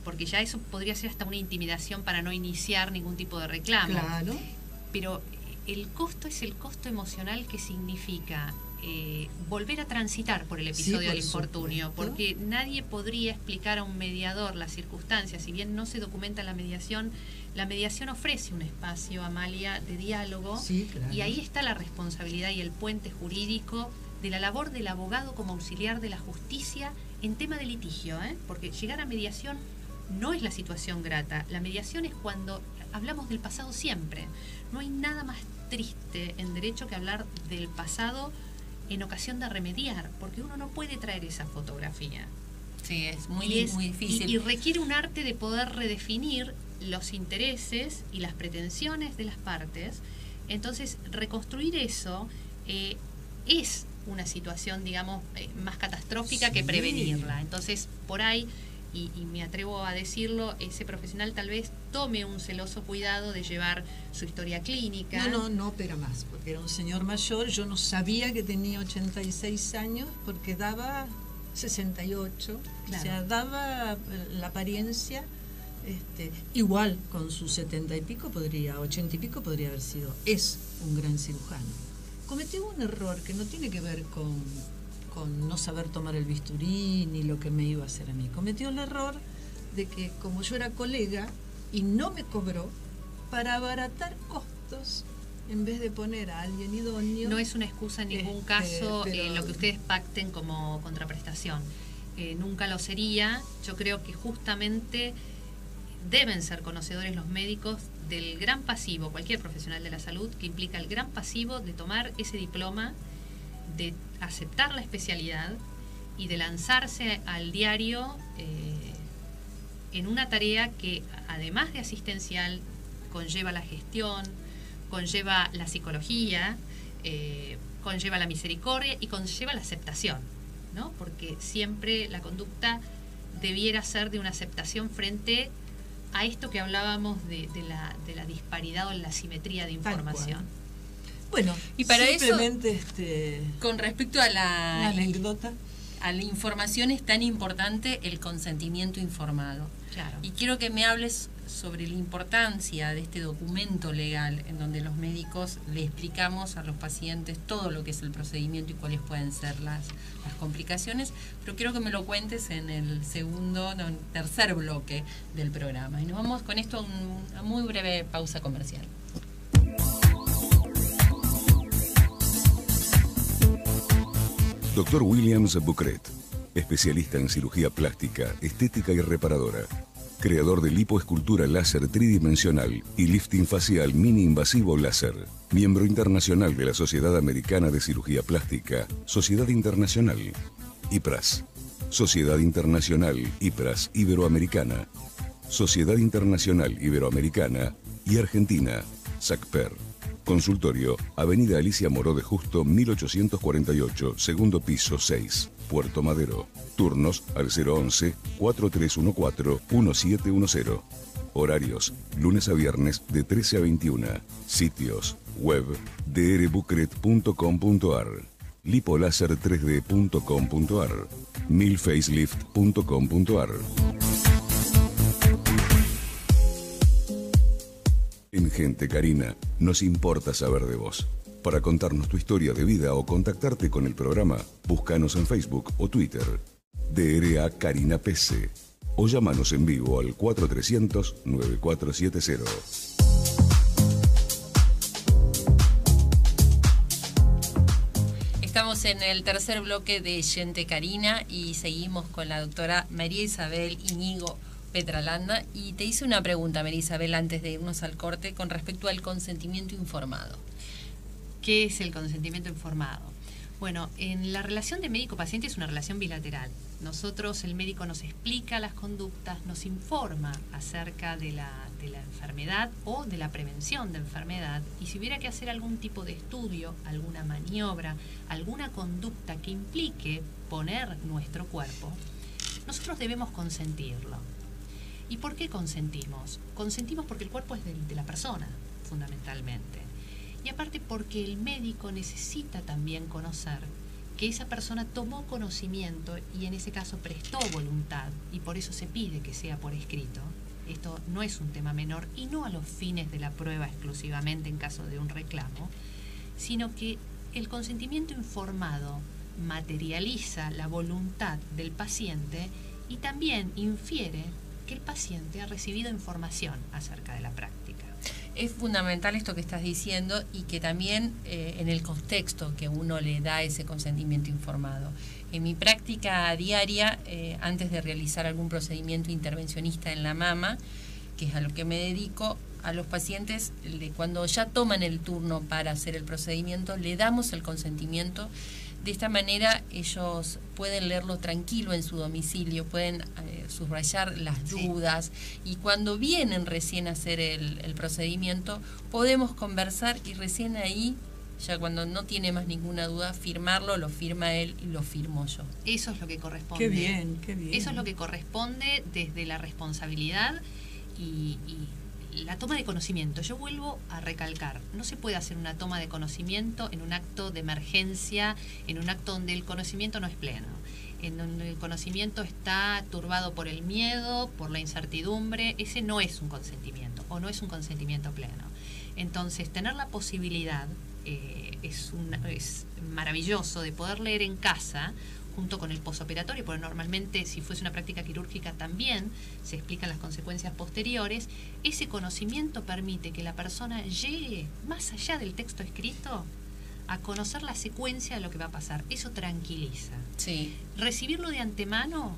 porque ya eso podría ser hasta una intimidación para no iniciar ningún tipo de reclamo. Claro. Pero el costo es el costo emocional que significa volver a transitar por el episodio del infortunio, porque nadie podría explicar a un mediador las circunstancias. Si bien no se documenta la mediación ofrece un espacio, Amalia, de diálogo, y ahí está la responsabilidad y el puente jurídico de la labor del abogado como auxiliar de la justicia en tema de litigio, porque llegar a mediación no es la situación grata. La mediación es cuando hablamos del pasado siempre. No hay nada más triste en derecho que hablar del pasado en ocasión de remediar, porque uno no puede traer esa fotografía. Sí, es muy difícil. Y requiere un arte de poder redefinir los intereses y las pretensiones de las partes. Entonces, reconstruir eso es una situación, digamos, más catastrófica que prevenirla. Entonces, por ahí, y me atrevo a decirlo, ese profesional tal vez tome un celoso cuidado de llevar su historia clínica. No opera más, porque era un señor mayor. Yo no sabía que tenía 86 años porque daba 68, claro. O sea, daba la apariencia, igual con sus 70 y pico 80 y pico podría haber sido. Es un gran cirujano. Cometió un error que no tiene que ver con no saber tomar el bisturí ni lo que me iba a hacer a mí. Cometió el error de que, como yo era colega y no me cobró, para abaratar costos, en vez de poner a alguien idóneo... No es una excusa en ningún caso lo que ustedes pacten como contraprestación. Nunca lo sería. Yo creo que justamente deben ser conocedores los médicos del gran pasivo, cualquier profesional de la salud, que implica el gran pasivo de tomar ese diploma, de aceptar la especialidad y de lanzarse al diario en una tarea que, además de asistencial, conlleva la gestión, conlleva la psicología, conlleva la misericordia y conlleva la aceptación, ¿no? Porque siempre la conducta debiera ser de una aceptación frente a esto que hablábamos de la disparidad o la asimetría de información. Bueno, y para simplemente con respecto a la anécdota, a la información, es tan importante el consentimiento informado. Claro. Y quiero que me hables sobre la importancia de este documento legal en donde los médicos le explicamos a los pacientes todo lo que es el procedimiento y cuáles pueden ser las complicaciones, pero quiero que me lo cuentes en el tercer bloque del programa. Y nos vamos con esto a una muy breve pausa comercial. Dr. Williams Bucret, especialista en cirugía plástica, estética y reparadora. creador de lipoescultura láser tridimensional y lifting facial mini invasivo láser. Miembro internacional de la Sociedad Americana de Cirugía Plástica, Sociedad Internacional, IPRAS, Sociedad Internacional IPRAS Iberoamericana, Sociedad Internacional Iberoamericana y Argentina, SACPER. Consultorio, Avenida Alicia Moró de Justo, 1848, segundo piso 6, Puerto Madero. Turnos al 011-4314-1710. Horarios, lunes a viernes de 13 a 21. Sitios, web, drbucret.com.ar, lipolaser3d.com.ar, milfacelift.com.ar. En Gente Carina, nos importa saber de vos. Para contarnos tu historia de vida o contactarte con el programa, búscanos en Facebook o Twitter. DRA Carina PC. O llámanos en vivo al 4300-9470. Estamos en el tercer bloque de Gente Carina y seguimos con la doctora María Isabel Íñigo Petralanda, y te hice una pregunta, María Isabel, antes de irnos al corte, con respecto al consentimiento informado. ¿Qué es el consentimiento informado? Bueno, en la relación de médico-paciente es una relación bilateral. Nosotros, el médico nos explica las conductas, nos informa acerca de la enfermedad o de la prevención de enfermedad, y si hubiera que hacer algún tipo de estudio, alguna maniobra, alguna conducta que implique poner nuestro cuerpo, nosotros debemos consentirlo. ¿Y por qué consentimos? Consentimos porque el cuerpo es de la persona, fundamentalmente. Y aparte porque el médico necesita también conocer que esa persona tomó conocimiento y en ese caso prestó voluntad, y por eso se pide que sea por escrito. Esto no es un tema menor, y no a los fines de la prueba exclusivamente en caso de un reclamo, sino que el consentimiento informado materializa la voluntad del paciente y también infiere que el paciente ha recibido información acerca de la práctica. Es fundamental esto que estás diciendo, y que también en el contexto que uno le da ese consentimiento informado. En mi práctica diaria, antes de realizar algún procedimiento intervencionista en la mama, que es a lo que me dedico, a los pacientes, cuando ya toman el turno para hacer el procedimiento, le damos el consentimiento. De esta manera ellos pueden leerlo tranquilo en su domicilio, pueden subrayar las dudas, y cuando vienen recién a hacer el procedimiento podemos conversar, y recién ahí, ya cuando no tiene más ninguna duda, firmarlo, lo firma él y lo firmo yo. Eso es lo que corresponde. Qué bien, qué bien. Eso es lo que corresponde desde la responsabilidad y la toma de conocimiento. Yo vuelvo a recalcar, no se puede hacer una toma de conocimiento en un acto de emergencia, en un acto donde el conocimiento no es pleno, en donde el conocimiento está turbado por el miedo, por la incertidumbre. Ese no es un consentimiento, o no es un consentimiento pleno. Entonces, tener la posibilidad es maravilloso de poder leer en casa junto con el posoperatorio, porque normalmente si fuese una práctica quirúrgica también se explican las consecuencias posteriores. Ese conocimiento permite que la persona llegue más allá del texto escrito a conocer la secuencia de lo que va a pasar. Eso tranquiliza. Sí. Recibirlo de antemano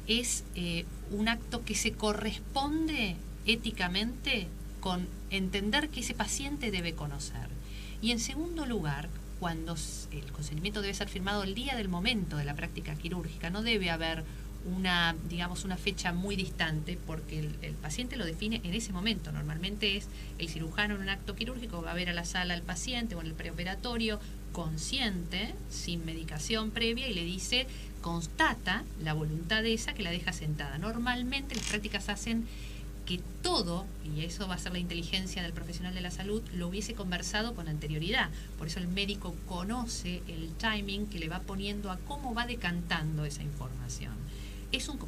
es un acto que se corresponde éticamente con entender que ese paciente debe conocer. Y en segundo lugar, cuando el consentimiento debe ser firmado el día del momento de la práctica quirúrgica, no debe haber una fecha muy distante, porque el paciente lo define en ese momento. Normalmente es el cirujano en un acto quirúrgico, va a ver a la sala al paciente o en el preoperatorio consciente, sin medicación previa, y le dice, constata la voluntad de esa que la deja sentada. Normalmente las prácticas hacen que todo, y eso va a ser la inteligencia del profesional de la salud, lo hubiese conversado con anterioridad. Por eso el médico conoce el timing que le va poniendo a cómo va decantando esa información. Es un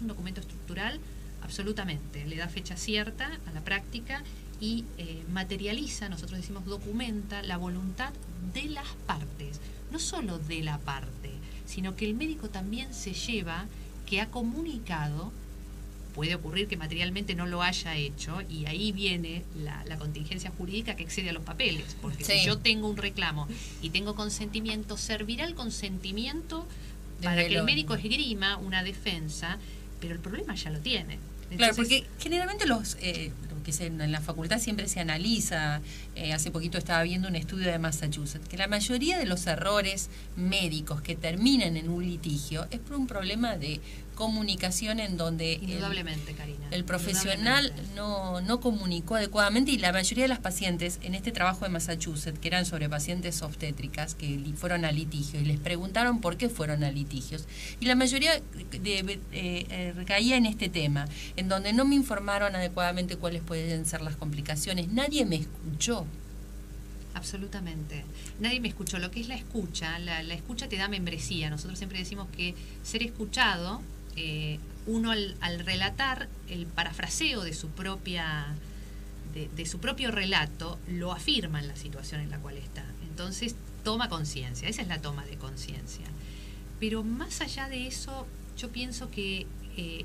documento estructural, absolutamente. Le da fecha cierta a la práctica y materializa, nosotros decimos documenta, la voluntad de las partes. No solo de la parte, sino que el médico también se lleva que ha comunicado. Puede ocurrir que materialmente no lo haya hecho, y ahí viene la contingencia jurídica que excede a los papeles, porque sí. Si yo tengo un reclamo y tengo consentimiento, servirá el consentimiento para que el médico esgrima una defensa pero el problema ya lo tiene. Claro, Entonces, porque generalmente lo que en la facultad siempre se analiza, hace poquito estaba viendo un estudio de Massachusetts, que la mayoría de los errores médicos que terminan en un litigio es por un problema de comunicación en donde indudablemente, Karina, el profesional no comunicó adecuadamente, y la mayoría de las pacientes en este trabajo de Massachusetts, que eran sobre pacientes obstétricas que fueron a litigio y les preguntaron por qué fueron a litigios, y la mayoría recaía en este tema, en donde no me informaron adecuadamente cuáles pueden ser las complicaciones, nadie me escuchó. Absolutamente. Nadie me escuchó. Lo que es la escucha, la escucha te da membresía. Nosotros siempre decimos que ser escuchado, uno al relatar el parafraseo de su propia de su propio relato, lo afirma en la situación en la cual está. Entonces toma conciencia. Esa es la toma de conciencia. Pero más allá de eso, yo pienso que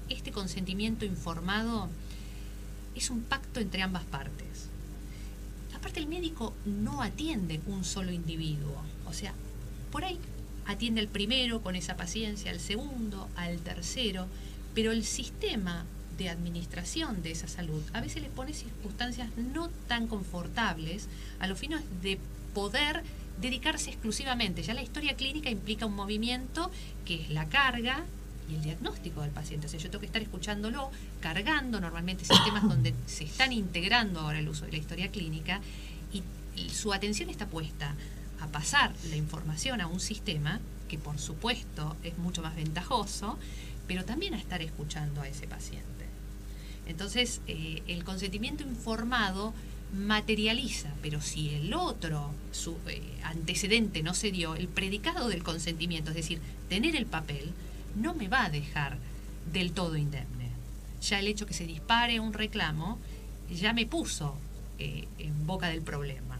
este consentimiento informado es un pacto entre ambas partes. Aparte, el médico no atiende un solo individuo. O sea, por ahí atiende al primero con esa paciencia, al segundo, al tercero, pero el sistema de administración de esa salud a veces le pone circunstancias no tan confortables a los fines de poder dedicarse exclusivamente. Ya la historia clínica implica un movimiento que es la carga y el diagnóstico del paciente. O sea, yo tengo que estar escuchándolo, cargando normalmente sistemas donde se están integrando ahora el uso de la historia clínica, y su atención está puesta a pasar la información a un sistema que por supuesto es mucho más ventajoso, pero también a estar escuchando a ese paciente. Entonces, el consentimiento informado materializa, pero si el otro, su antecedente no se dio, el predicado del consentimiento, es decir, tener el papel, no me va a dejar del todo indemne. Ya el hecho que se dispare un reclamo ya me puso en boca del problema.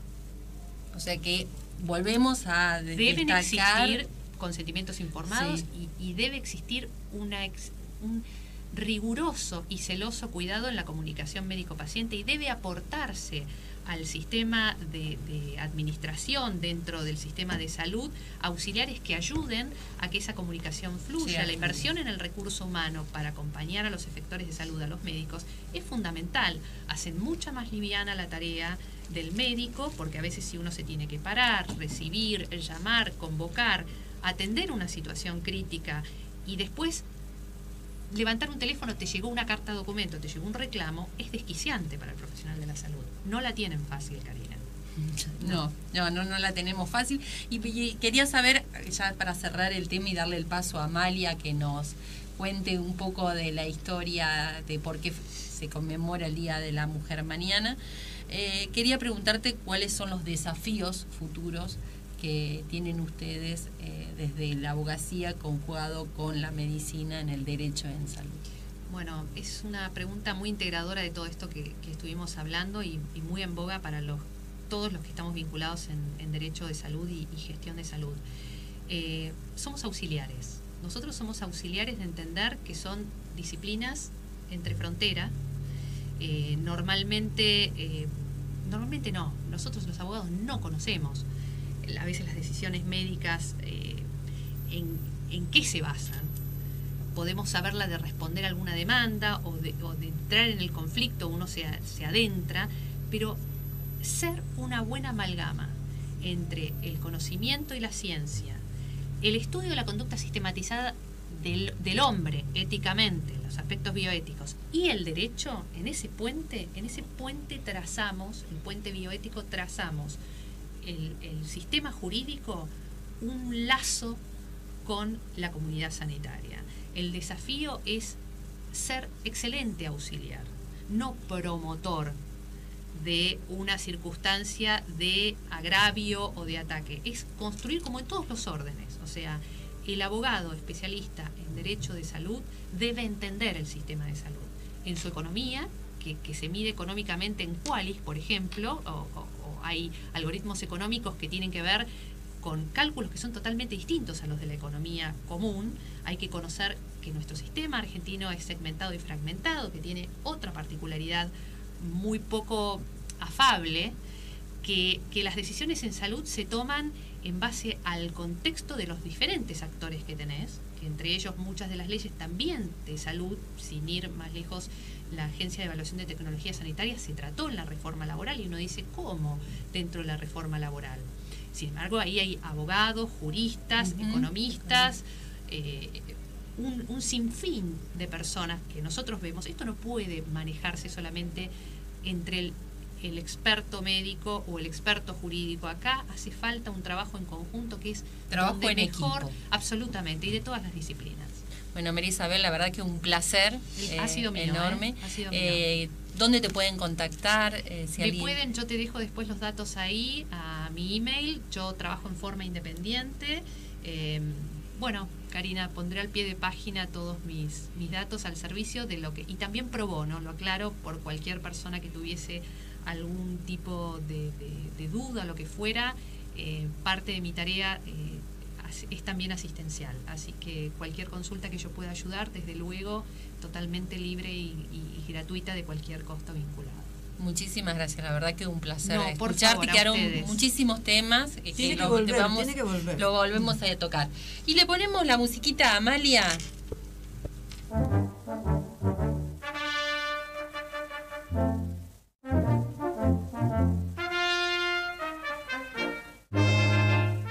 O sea que volvemos a Deben destacar... existir consentimientos informados, sí, y debe existir un riguroso y celoso cuidado en la comunicación médico-paciente, y debe aportarse al sistema de administración dentro del sistema de salud auxiliares que ayuden a que esa comunicación fluya. Sí, la inversión en el recurso humano para acompañar a los efectores de salud, a los médicos, es fundamental. Hacen mucha más liviana la tarea del médico, porque a veces si uno se tiene que parar, recibir, llamar, convocar, atender una situación crítica y después levantar un teléfono, te llegó una carta de documento, te llegó un reclamo, es desquiciante para el profesional de la salud. No la tienen fácil, Karina. No la tenemos fácil. Y quería saber, ya para cerrar el tema y darle el paso a Amalia, que nos cuente un poco de la historia de por qué se conmemora el Día de la Mujer mañana. Quería preguntarte cuáles son los desafíos futuros que tienen ustedes desde la abogacía conjugado con la medicina en el derecho en salud. Bueno, es una pregunta muy integradora de todo esto que estuvimos hablando, y muy en boga para todos los que estamos vinculados en derecho de salud y gestión de salud. Somos auxiliares. Nosotros somos auxiliares de entender que son disciplinas entre frontera. Normalmente no. Nosotros los abogados no conocemos a veces las decisiones médicas, en qué se basan. Podemos saberla de responder alguna demanda o de entrar en el conflicto, uno se adentra, pero ser una buena amalgama entre el conocimiento y la ciencia, el estudio de la conducta sistematizada del hombre éticamente, los aspectos bioéticos, y el derecho, en ese puente trazamos, el puente bioético trazamos el sistema jurídico un lazo con la comunidad sanitaria. El desafío es ser excelente auxiliar, no promotor de una circunstancia de agravio o de ataque. Es construir como en todos los órdenes. O sea, el abogado especialista en derecho de salud debe entender el sistema de salud en su economía, que se mide económicamente en Qualis, por ejemplo, o hay algoritmos económicos que tienen que ver con cálculos que son totalmente distintos a los de la economía común. Hay que conocer que nuestro sistema argentino es segmentado y fragmentado, que tiene otra particularidad muy poco afable, que las decisiones en salud se toman en base al contexto de los diferentes actores que tenés, que entre ellos muchas de las leyes también de salud, sin ir más lejos, la Agencia de Evaluación de Tecnología Sanitaria se trató en la reforma laboral y uno dice, ¿cómo dentro de la reforma laboral? Sin embargo, ahí hay abogados, juristas, economistas, un sinfín de personas que nosotros vemos. Esto no puede manejarse solamente entre el experto médico o el experto jurídico. Acá hace falta un trabajo en conjunto que es Trabajo en mejor, equipo. absolutamente, y de todas las disciplinas. Bueno, María Isabel, la verdad que un placer Ha sido mío, enorme. ha sido mío. ¿Dónde te pueden contactar? Si alguien... pueden, yo te dejo después los datos ahí a mi email. Yo trabajo en forma independiente. Bueno, Karina, pondré al pie de página todos mis datos al servicio de lo que... Y también pro bono, lo aclaro, por cualquier persona que tuviese algún tipo de duda, lo que fuera. Parte de mi tarea es también asistencial. Así que cualquier consulta que yo pueda ayudar, desde luego, totalmente libre y gratuita de cualquier costo vinculado. Muchísimas gracias, la verdad que un placer No, por escucharte, favor, a quedaron ustedes. muchísimos temas Tiene que volver. lo volvemos a tocar. Y le ponemos la musiquita a Amalia.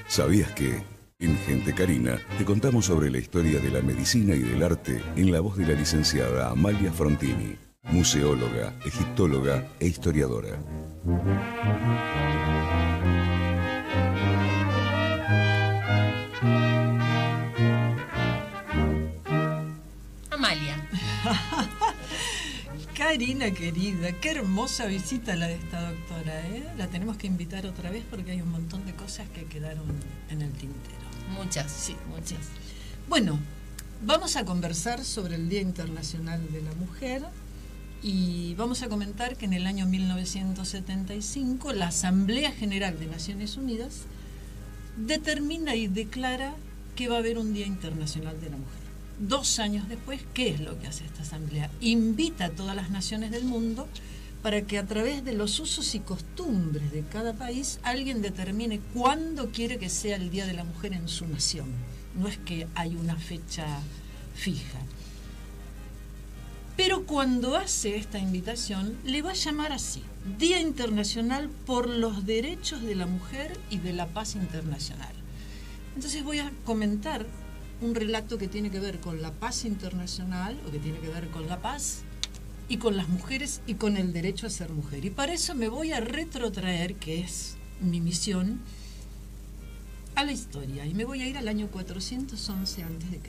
¿Sabías que en Gente Karina te contamos sobre la historia de la medicina y del arte en la voz de la licenciada Amalia Frontini, museóloga, egiptóloga e historiadora? Amalia. Karina querida, qué hermosa visita la de esta doctora, ¿eh? La tenemos que invitar otra vez porque hay un montón de cosas que quedaron en el tintero. Muchas, Sí, muchas. Bueno, vamos a conversar sobre el Día Internacional de la Mujer y vamos a comentar que en el año 1975 la Asamblea General de Naciones Unidas determina y declara que va a haber un Día Internacional de la Mujer. 2 años después, ¿qué es lo que hace esta asamblea? Invita a todas las naciones del mundo para que a través de los usos y costumbres de cada país alguien determine cuándo quiere que sea el Día de la Mujer en su nación. No es que hay una fecha fija. Pero cuando hace esta invitación, le va a llamar así: Día Internacional por los Derechos de la Mujer y de la Paz Internacional. Entonces voy a comentar un relato que tiene que ver con la paz internacional, o que tiene que ver con la paz, y con las mujeres y con el derecho a ser mujer. Y para eso me voy a retrotraer, que es mi misión, a la historia. Y me voy a ir al año 411 a.C.,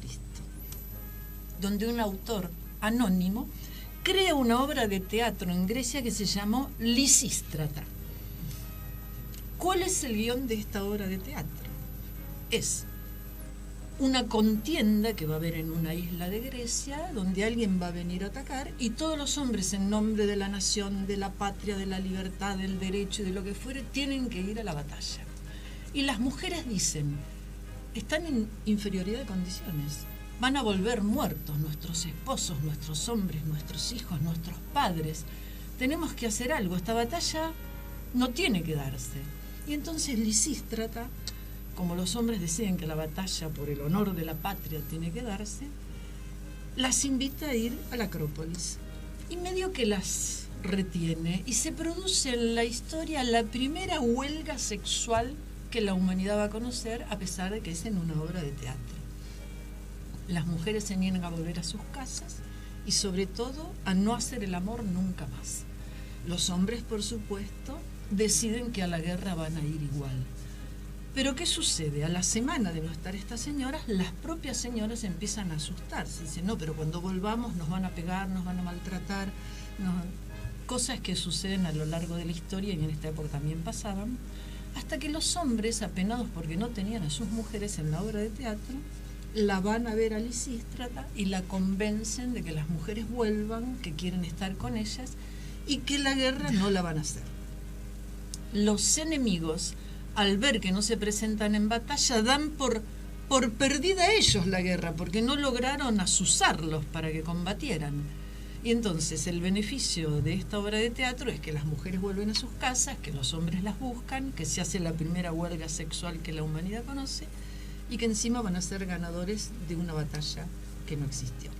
donde un autor anónimo crea una obra de teatro en Grecia que se llamó Lisístrata. ¿Cuál es el guión de esta obra de teatro? Es una contienda que va a haber en una isla de Grecia, donde alguien va a venir a atacar, y todos los hombres, en nombre de la nación, de la patria, de la libertad, del derecho y de lo que fuere, tienen que ir a la batalla. Y las mujeres dicen, están en inferioridad de condiciones, van a volver muertos nuestros esposos, nuestros hombres, nuestros hijos, nuestros padres. Tenemos que hacer algo, esta batalla no tiene que darse. Y entonces Lisístrata, como los hombres deciden que la batalla por el honor de la patria tiene que darse, las invita a ir a la Acrópolis. Y medio que las retiene, y se produce en la historia la primera huelga sexual que la humanidad va a conocer, a pesar de que es en una obra de teatro. Las mujeres se niegan a volver a sus casas y sobre todo a no hacer el amor nunca más. Los hombres, por supuesto, deciden que a la guerra van a ir igual. Pero ¿qué sucede? A la semana de no estar estas señoras, las propias señoras empiezan a asustarse. Dicen, no, pero cuando volvamos nos van a pegar, nos van a maltratar. Cosas que suceden a lo largo de la historia y en esta época también pasaban. Hasta que los hombres, apenados porque no tenían a sus mujeres en la obra de teatro, la van a ver a Lisístrata y la convencen de que las mujeres vuelvan, que quieren estar con ellas y que la guerra no la van a hacer. Los enemigos, al ver que no se presentan en batalla, dan por perdida ellos la guerra, porque no lograron azuzarlos para que combatieran. Y entonces el beneficio de esta obra de teatro es que las mujeres vuelven a sus casas, que los hombres las buscan, que se hace la primera huelga sexual que la humanidad conoce y que encima van a ser ganadores de una batalla que no existió.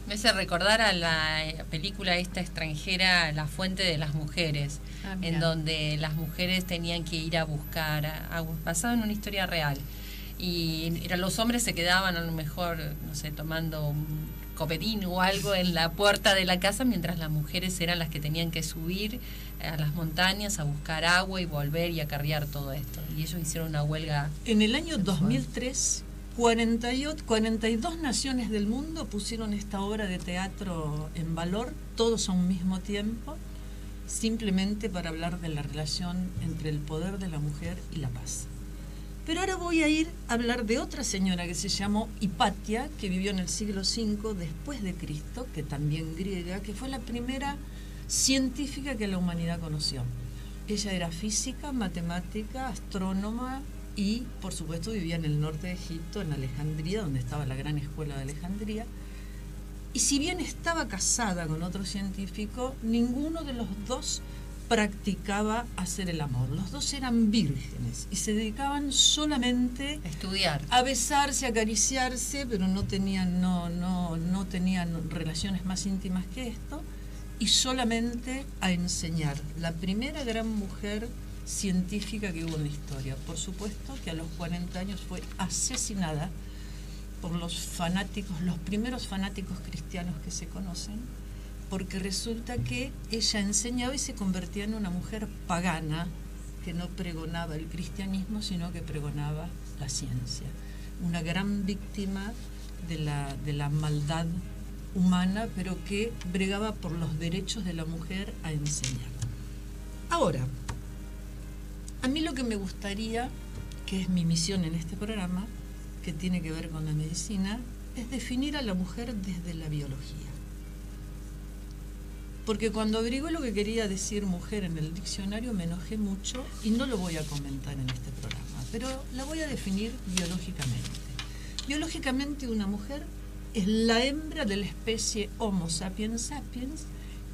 Me hace recordar a la película esta extranjera, La Fuente de las Mujeres, en donde las mujeres tenían que ir a buscar agua, basado en una historia real. Y los hombres se quedaban a lo mejor, no sé, tomando un copetín o algo en la puerta de la casa, mientras las mujeres eran las que tenían que subir a las montañas a buscar agua y volver y acarrear todo esto. Y ellos hicieron una huelga. En el año 2003, 42 naciones del mundo pusieron esta obra de teatro en valor, todos a un mismo tiempo, simplemente para hablar de la relación entre el poder de la mujer y la paz. Pero ahora voy a ir a hablar de otra señora que se llamó Hipatia, que vivió en el siglo V después de Cristo, que también griega, que fue la primera científica que la humanidad conoció. Ella era física, matemática, astrónoma y, por supuesto, vivía en el norte de Egipto, en Alejandría, donde estaba la gran escuela de Alejandría. Y si bien estaba casada con otro científico, ninguno de los dos practicaba hacer el amor. Los dos eran vírgenes y se dedicaban solamente A estudiar. a besarse, a acariciarse, pero no tenían relaciones más íntimas que esto, y solamente a enseñar. La primera gran mujer científica que hubo en la historia. Por supuesto que a los 40 años fue asesinada por los fanáticos, los primeros fanáticos cristianos que se conocen, porque resulta que ella enseñaba y se convertía en una mujer pagana que no pregonaba el cristianismo, sino que pregonaba la ciencia. Una gran víctima de la maldad humana, pero que bregaba por los derechos de la mujer a enseñar. Ahora, a mí lo que me gustaría, que es mi misión en este programa, que tiene que ver con la medicina, es definir a la mujer desde la biología. Porque cuando averigué lo que quería decir mujer en el diccionario me enojé mucho y no lo voy a comentar en este programa, pero la voy a definir biológicamente. Biológicamente una mujer es la hembra de la especie Homo sapiens sapiens,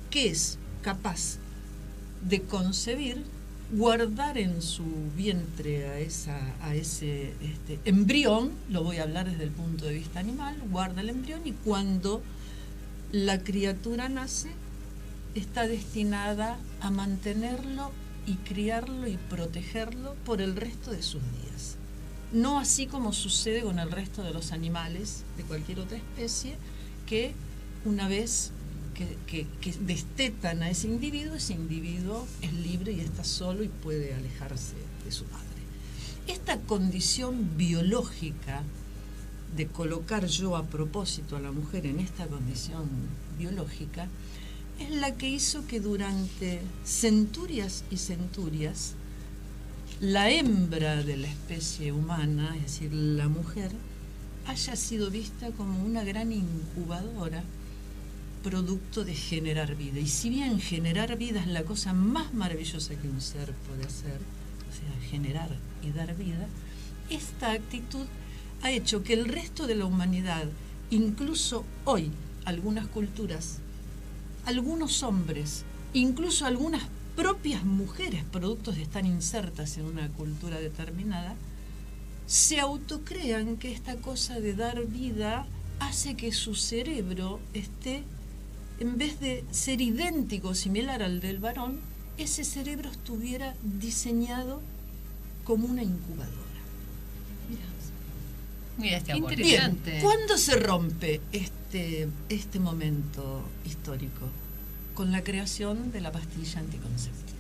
que es capaz de concebir, guardar en su vientre a ese embrión, lo voy a hablar desde el punto de vista animal, guarda el embrión y cuando la criatura nace, está destinada a mantenerlo y criarlo y protegerlo por el resto de sus días. No así como sucede con el resto de los animales de cualquier otra especie, que una vez que destetan a ese individuo es libre y está solo y puede alejarse de su padre. Esta condición biológica de colocar yo a propósito a la mujer en esta condición biológica es la que hizo que durante centurias y centurias la hembra de la especie humana, es decir, la mujer, haya sido vista como una gran incubadora producto de generar vida. Y si bien generar vida es la cosa más maravillosa que un ser puede hacer, o sea, generar y dar vida, esta actitud ha hecho que el resto de la humanidad, incluso hoy, algunas culturas, algunos hombres, incluso algunas propias mujeres, productos de estar insertas en una cultura determinada, se autocrean que esta cosa de dar vida hace que su cerebro esté, en vez de ser idéntico, similar al del varón, ese cerebro estuviera diseñado como una incubadora. Mira este aporte. Interesante. Bien, ¿cuándo se rompe este momento histórico? Con la creación de la pastilla anticonceptiva.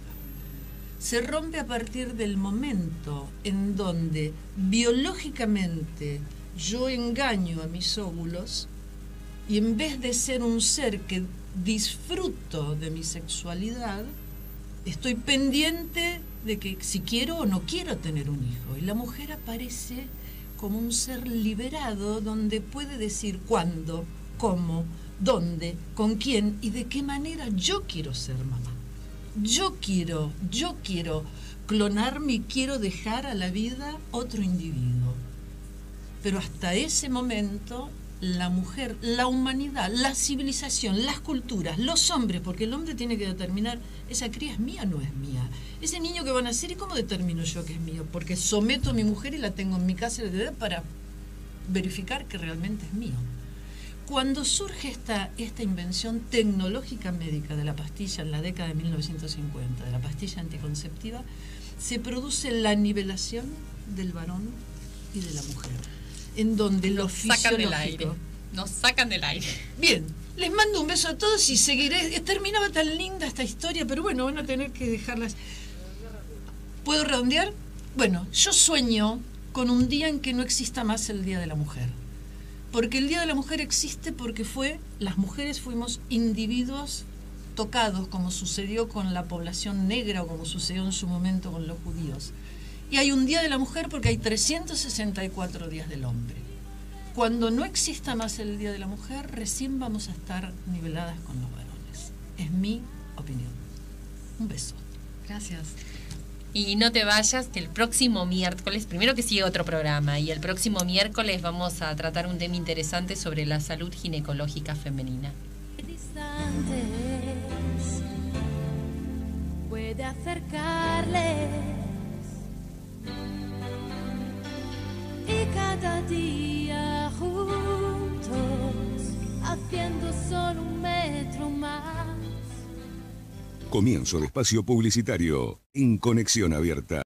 Se rompe a partir del momento en donde biológicamente yo engaño a mis óvulos y en vez de ser un ser que disfruto de mi sexualidad, estoy pendiente de que si quiero o no quiero tener un hijo. Y la mujer aparece como un ser liberado donde puede decir cuándo, cómo, dónde, con quién y de qué manera yo quiero ser mamá. Yo quiero clonarme y quiero dejar a la vida otro individuo. Pero hasta ese momento la mujer, la humanidad, la civilización, las culturas, los hombres, porque el hombre tiene que determinar, esa cría es mía o no es mía. Ese niño que van a nacer, ¿y cómo determino yo que es mío? Porque someto a mi mujer y la tengo en mi casa para verificar que realmente es mío. Cuando surge esta invención tecnológica médica de la pastilla en la década de 1950, de la pastilla anticonceptiva, se produce la nivelación del varón y de la mujer, en donde lo fisiológico... Nos sacan del aire. Bien, les mando un beso a todos y seguiré. Terminaba tan linda esta historia, pero bueno, van a tener que dejarlas. ¿Puedo redondear? Bueno, yo sueño con un día en que no exista más el Día de la Mujer. Porque el Día de la Mujer existe porque las mujeres fuimos individuos tocados, como sucedió con la población negra o como sucedió en su momento con los judíos. Y hay un Día de la Mujer porque hay 364 días del hombre. Cuando no exista más el Día de la Mujer, recién vamos a estar niveladas con los varones. Es mi opinión. Un beso. Gracias. Y no te vayas, que el próximo miércoles, primero que sigue otro programa, y el próximo miércoles vamos a tratar un tema interesante sobre la salud ginecológica femenina. Distantes puede acercarles y cada día juntos haciendo solo 1 metro más. Comienzo de espacio publicitario en Conexión Abierta.